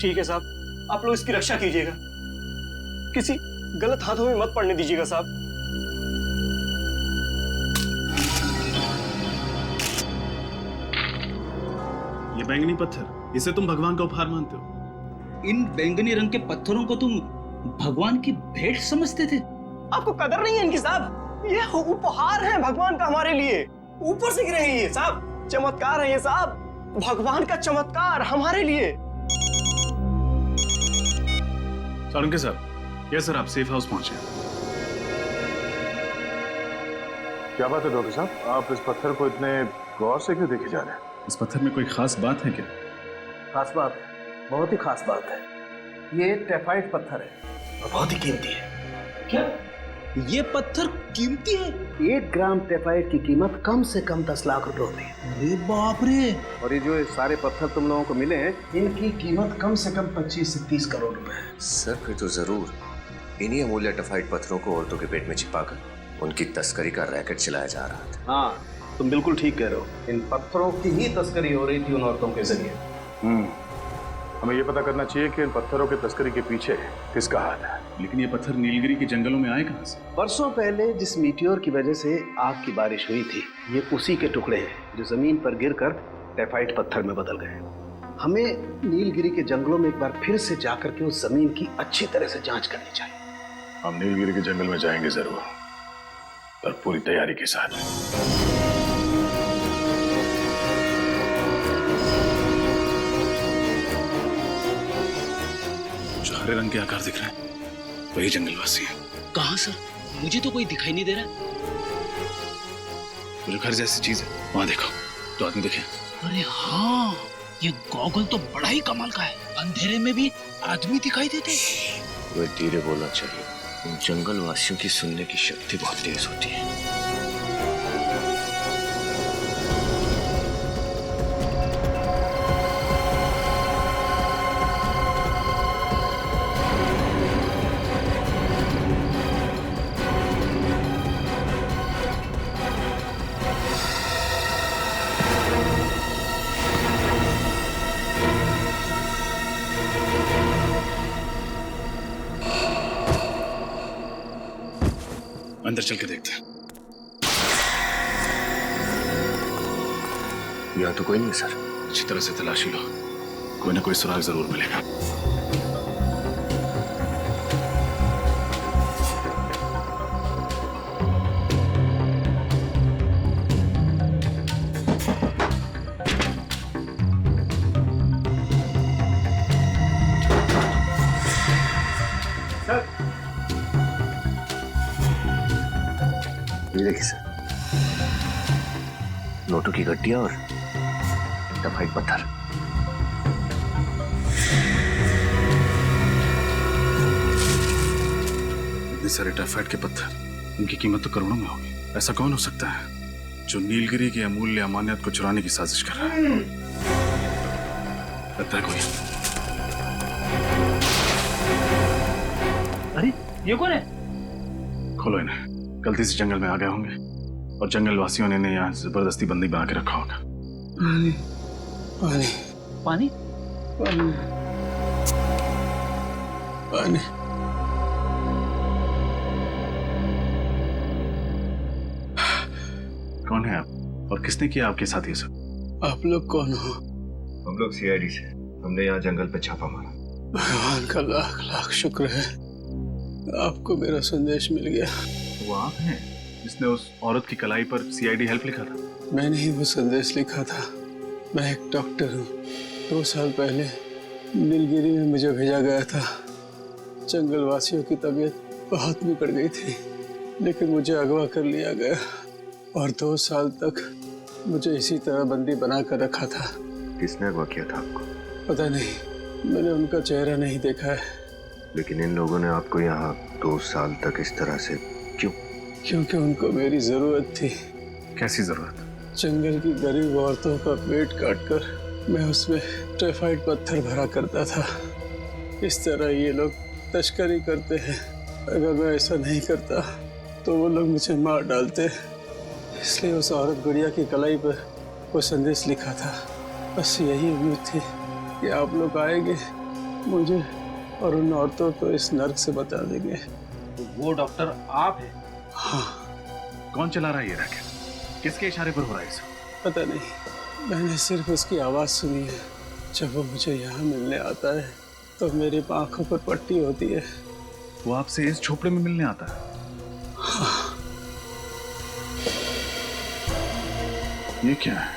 ठीक है साहब, आप लोग इसकी रक्षा कीजिएगा, किसी गलत हाथों में मत पड़ने दीजिएगा साहब। ये बैंगनी पत्थर, इसे तुम भगवान का उपहार मानते हो? इन बैंगनी रंग के पत्थरों को तुम भगवान की भेंट समझते थे? आपको कदर नहीं है इनकी साहब। ये उपहार है भगवान का हमारे लिए, ऊपर से गिरे हैं ये साहब। चमत्कार है ये साहब, भगवान का चमत्कार हमारे लिए। सारंगे साहब, यस सर, आप सेफ हाउस पहुंचे। क्या बात है डॉक्टर साहब, आप इस पत्थर को इतने गौर से क्यों देखे जा रहे हैं? इस पत्थर में कोई खास बात है क्या? खास बात है, बहुत ही खास बात है। ये टेफाइट पत्थर है और बहुत ही कीमती है। क्या ये पत्थर कीमती है? 1 ग्राम टेफाइट की कीमत कम से कम 10 लाख रुपए होती है। अरे बाप रे! और ये जो सारे पत्थर तुम लोगों को मिले हैं, इनकी कीमत कम से कम 25 से 30 करोड़ रुपए है। सर फिर तो जरूर इन्हीं अमूल्य टेफाइट पत्थरों को औरतों के पेट में छिपाकर उनकी तस्करी का रैकेट चलाया जा रहा था। हाँ, तुम बिल्कुल ठीक कह रहे हो। इन पत्थरों की ही तस्करी हो रही थी उन औरतों के जरिए। हमें ये पता करना चाहिए कि इन पत्थरों की तस्करी के पीछे किसका हाथ है। लेकिन ये पत्थर नीलगिरी के जंगलों में आए कहाँ से? बरसों पहले जिस मीटियोर की वजह से आग की बारिश हुई थी, ये उसी के टुकड़े हैं जो जमीन पर गिरकर टेफाइट पत्थर में बदल गए। हमें नीलगिरी के जंगलों में एक बार फिर से जाकर के उस जमीन की अच्छी तरह से जांच करनी चाहिए। हम नीलगिरी के जंगल में जाएंगे जरूर, और पूरी तैयारी के साथ। जो हरे रंग के आकार दिख रहे हैं वही जंगलवासी है। कहाँ सर? मुझे तो कोई दिखाई नहीं दे रहा। वो जो घर जैसी चीज है वहां देखो, तो आदमी दिखे। अरे हाँ, ये गॉगल तो बड़ा ही कमाल का है। अंधेरे में भी आदमी दिखाई देते। वो धीरे बोलना चाहिए। उन जंगल वासियों की सुनने की शक्ति बहुत तेज होती है। अंदर चल के देखते हैं। यहाँ तो कोई नहीं सर। अच्छी तरह से तलाशी लो, कोई ना कोई सुराग जरूर मिलेगा। ये देखिए सर, नोटों की गड्डियां और टेफाइट पत्थर। इतने सारे टेफाइट के पत्थर, इनकी कीमत तो करोड़ों में होगी। ऐसा कौन हो सकता है जो नीलगिरी की अमूल्य अमानियत को चुराने की साजिश कर रहा है? लगता है कोई। अरे ये कौन है? खोलो इन्हें। गलती से जंगल में आ गए होंगे और जंगल वासियों ने इन्हें यहाँ जबरदस्ती बंदी बना के रखा होगा। पानी पानी पानी पानी पानी। कौन है आप और किसने किया आपके साथ ये सब? आप लोग कौन हो? हम लोग सीआईडी से। हमने यहाँ जंगल पे छापा मारा। भगवान का लाख लाख शुक्र है, आपको मेरा संदेश मिल गया। वो आप हैं जिसने उस औरत की कलाई पर सीआईडी हेल्प लिखा था? मैंने ही वो संदेश लिखा था। मैं एक डॉक्टर हूँ। 2 साल पहले नीलगिरी में मुझे भेजा गया था। जंगल वासियों की तबीयत बहुत बिगड़ गई थी, लेकिन मुझे अगवा कर लिया गया और 2 साल तक मुझे इसी तरह बंदी बना कर रखा था। किसने अगवा किया था आपको? पता नहीं, मैंने उनका चेहरा नहीं देखा है। लेकिन इन लोगों ने आपको यहाँ 2 साल तक इस तरह से क्यों? क्योंकि उनको मेरी जरूरत थी। कैसी जरूरत? जंगल की गरीब औरतों का पेट काटकर मैं उसमें टेफाइट पत्थर भरा करता था। इस तरह ये लोग तस्करी करते हैं। अगर मैं ऐसा नहीं करता तो वो लोग मुझे मार डालते। इसलिए उस औरत गुड़िया की कलाई पर वो संदेश लिखा था। बस यही उम्मीद थी कि आप लोग आएंगे, मुझे और उन औरतों को इस नर्क से बचा देंगे। तो वो डॉक्टर आप हैं? हाँ। कौन चला रहा है ये रैकेट? किसके इशारे पर हो रहा है सब? पता नहीं, मैंने सिर्फ उसकी आवाज़ सुनी है। जब वो मुझे यहाँ मिलने आता है तो मेरी आंखों पर पट्टी होती है। वो आपसे इस झोपड़े में मिलने आता है? हाँ। ये क्या है?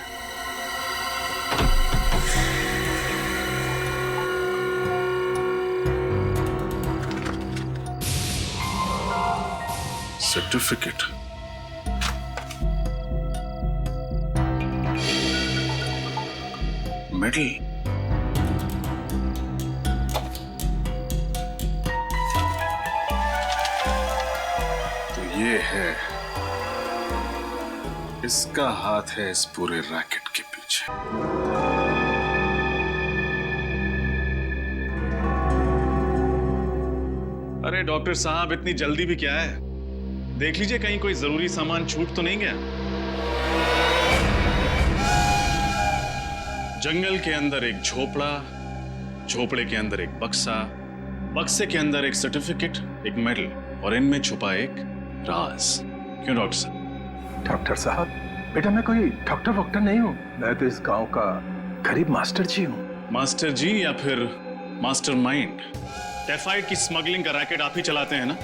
सर्टिफिकेट। मेडल। तो ये है, इसका हाथ है इस पूरे रैकेट के पीछे। अरे डॉक्टर साहब, इतनी जल्दी भी क्या है? देख लीजिए कहीं कोई जरूरी सामान छूट तो नहीं गया। जंगल के अंदर एक झोपड़ा, झोपड़े के अंदर एक बक्सा, बक्से के अंदर एक सर्टिफिकेट, एक मेडल, और इनमें छुपा एक राज। क्यों डॉक्टर साहब? डॉक्टर साहब, बेटा मैं कोई डॉक्टर वॉक्टर नहीं हूँ। मैं तो इस गांव का गरीब मास्टर जी हूँ। मास्टर जी या फिर मास्टरमाइंड? टाइफाइड की स्मगलिंग का रैकेट आप ही चलाते हैं ना?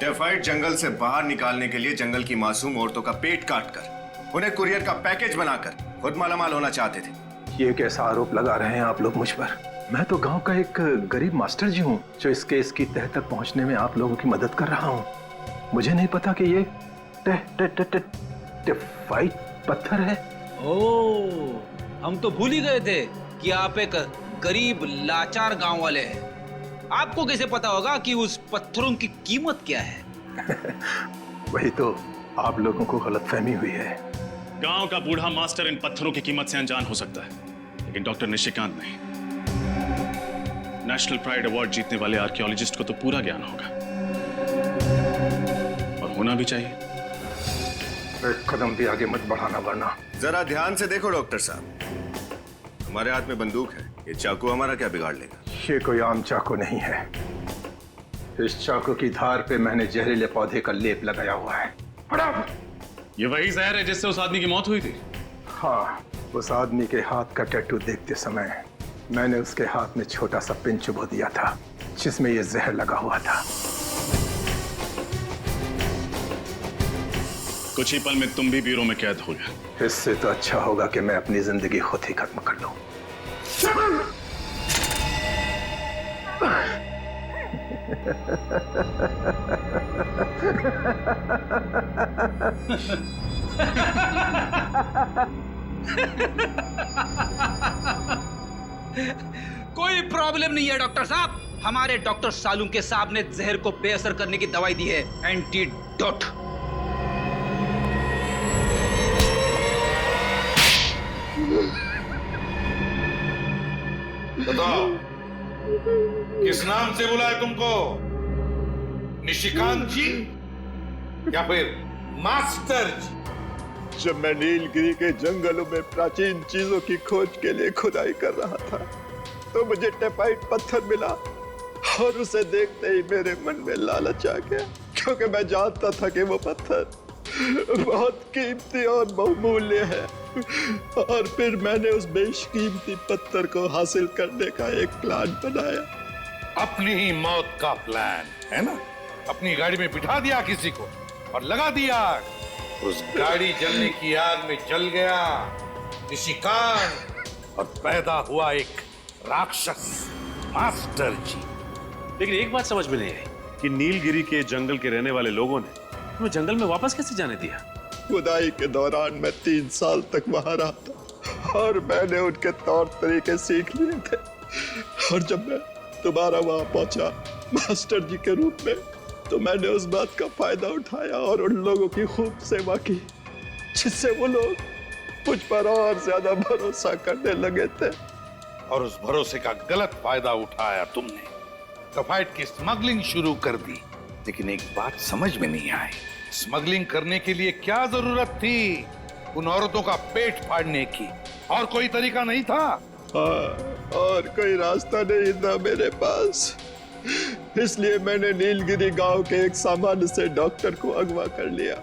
टाइफाइड जंगल से बाहर निकालने के लिए जंगल की मासूम औरतों का पेट काटकर उन्हें कुरियर का पैकेज बनाकर खुद मालामाल होना चाहते थे। ये कैसा आरोप लगा रहे हैं आप लोग मुझ पर? मैं तो गांव का एक गरीब मास्टर जी हूँ जो इस केस की तह तक पहुंचने में आप लोगों की मदद कर रहा हूँ। मुझे नहीं पता कि ये टाइफाइड पत्थर है। ओह, हम तो भूल ही गए थे कि आप एक गरीब लाचार गांव वाले हैं। आपको कैसे पता होगा कि उस पत्थरों की कीमत क्या है? वही तो आप लोगों को गलतफहमी हुई है। गांव का बूढ़ा मास्टर इन पत्थरों की कीमत से अनजान हो सकता है, लेकिन डॉक्टर निशिकांत नहीं। नेशनल प्राइड अवार्ड जीतने वाले आर्कियोलॉजिस्ट को तो पूरा ज्ञान होगा, और होना भी चाहिए। एक कदम भी आगे मत बढ़ाना वरना। जरा ध्यान से देखो डॉक्टर साहब, हमारे हाथ में बंदूक है, ये चाकू हमारा क्या बिगाड़ लेगा? ये कोई आम चाकू नहीं है। इस चाकू की धार पे मैंने जहरीले पौधे का लेप लगाया हुआ है। ये वही जहर है जिससे उस आदमी की मौत हुई थी? हाँ, उस आदमी के हाथ का टैटू देखते समय मैंने उसके हाथ में छोटा सा पिन चुभो दिया था जिसमें ये जहर लगा हुआ था। कुछ ही पल में तुम भी ब्यूरो में कैद हो गए। इससे तो अच्छा होगा कि मैं अपनी जिंदगी खुद ही खत्म कर लूं। कोई प्रॉब्लम नहीं है डॉक्टर साहब। हमारे डॉक्टर सालुंके साहब ने जहर को बेअसर करने की दवाई दी है, एंटीडोट। बताओ, किस नाम से बुलाए तुमको? निशिकांत जी या फिर मास्टर जी? जब मैं नीलगिरी के जंगलों में प्राचीन चीजों की खोज के लिए खुदाई कर रहा था तो मुझे टाइफाइड पत्थर मिला, और उसे देखते ही मेरे मन में लालच आ गया, क्योंकि मैं जानता था कि वो पत्थर बहुत कीमती और बहुमूल्य है। और फिर मैंने उस बेशकीमती पत्थर को हासिल करने का एक प्लान बनाया। अपनी ही मौत का प्लान है ना? अपनी गाड़ी में बिठा दिया किसी को और लगा दिया। उस गाड़ी जलने की आग में जल गया निशिकांत, और पैदा हुआ एक राक्षस, मास्टर जी। लेकिन एक बात समझ में नहीं आई कि नीलगिरी के जंगल के रहने वाले लोगों ने वो जंगल में वापस कैसे जाने दिया? खुदाई के दौरान मैं 3 साल तक वहां रहा था और मैंने उनके तौर तरीके सीख लिए थे। और जब मैं दोबारा वहां पहुंचा मास्टर जी के रूप में, तो मैंने उस बात का फायदा उठाया और उन लोगों की खूब सेवा की, जिससे वो लोग मुझ पर और ज्यादा भरोसा करने लगे थे। और उस भरोसे का गलत फायदा उठाया तुमने, टाइफाइड की स्मगलिंग शुरू कर दी। लेकिन एक बात समझ में नहीं आई, स्मगलिंग करने के लिए क्या जरूरत थी उन औरतों का पेट फाड़ने की? और कोई तरीका नहीं था? हाँ, और कोई रास्ता नहीं था मेरे पास। इसलिए मैंने नीलगिरी गांव के एक सामान्य से डॉक्टर को अगवा कर लिया।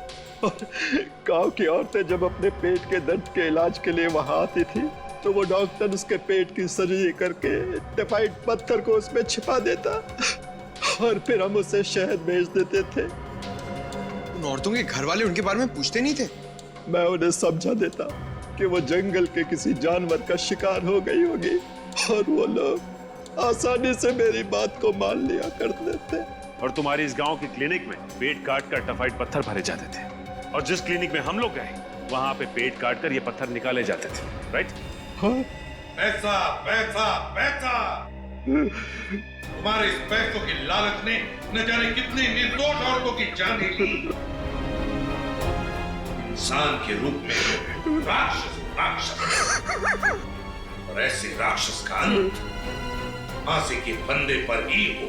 और गांव की औरतें जब अपने पेट के दर्द के इलाज के लिए वहां आती थी तो वो डॉक्टर उसके पेट की सर्जरी करके टाइफाइड पत्थर को उसमें छिपा देता, और फिर हम उसे शहद भेज देते थे। उन औरतों के घर वाले उनके बारे में पूछते नहीं थे? मैं उन्हें समझा देता कि वो जंगल के किसी जानवर का शिकार हो गई होगी, और वो लोग आसानी से मेरी बात को मान लिया करते थे। और तुम्हारी इस गांव के क्लिनिक में पेट काट कर टाइफाइड पत्थर भरे जाते थे, और जिस क्लिनिक में हम लोग गए वहां पे पेट काट कर ये पत्थर निकाले जाते थे, राइट? हाँ? पैसा पैसा पैसा! तुम्हारे इस पैसों की लालच ने न जाने कितनी निर्दोष औरतों की जान ली। इंसान के रूप में राक्षस, और ऐसे राक्षस का अंत फांसी के फंदे पर ही हो।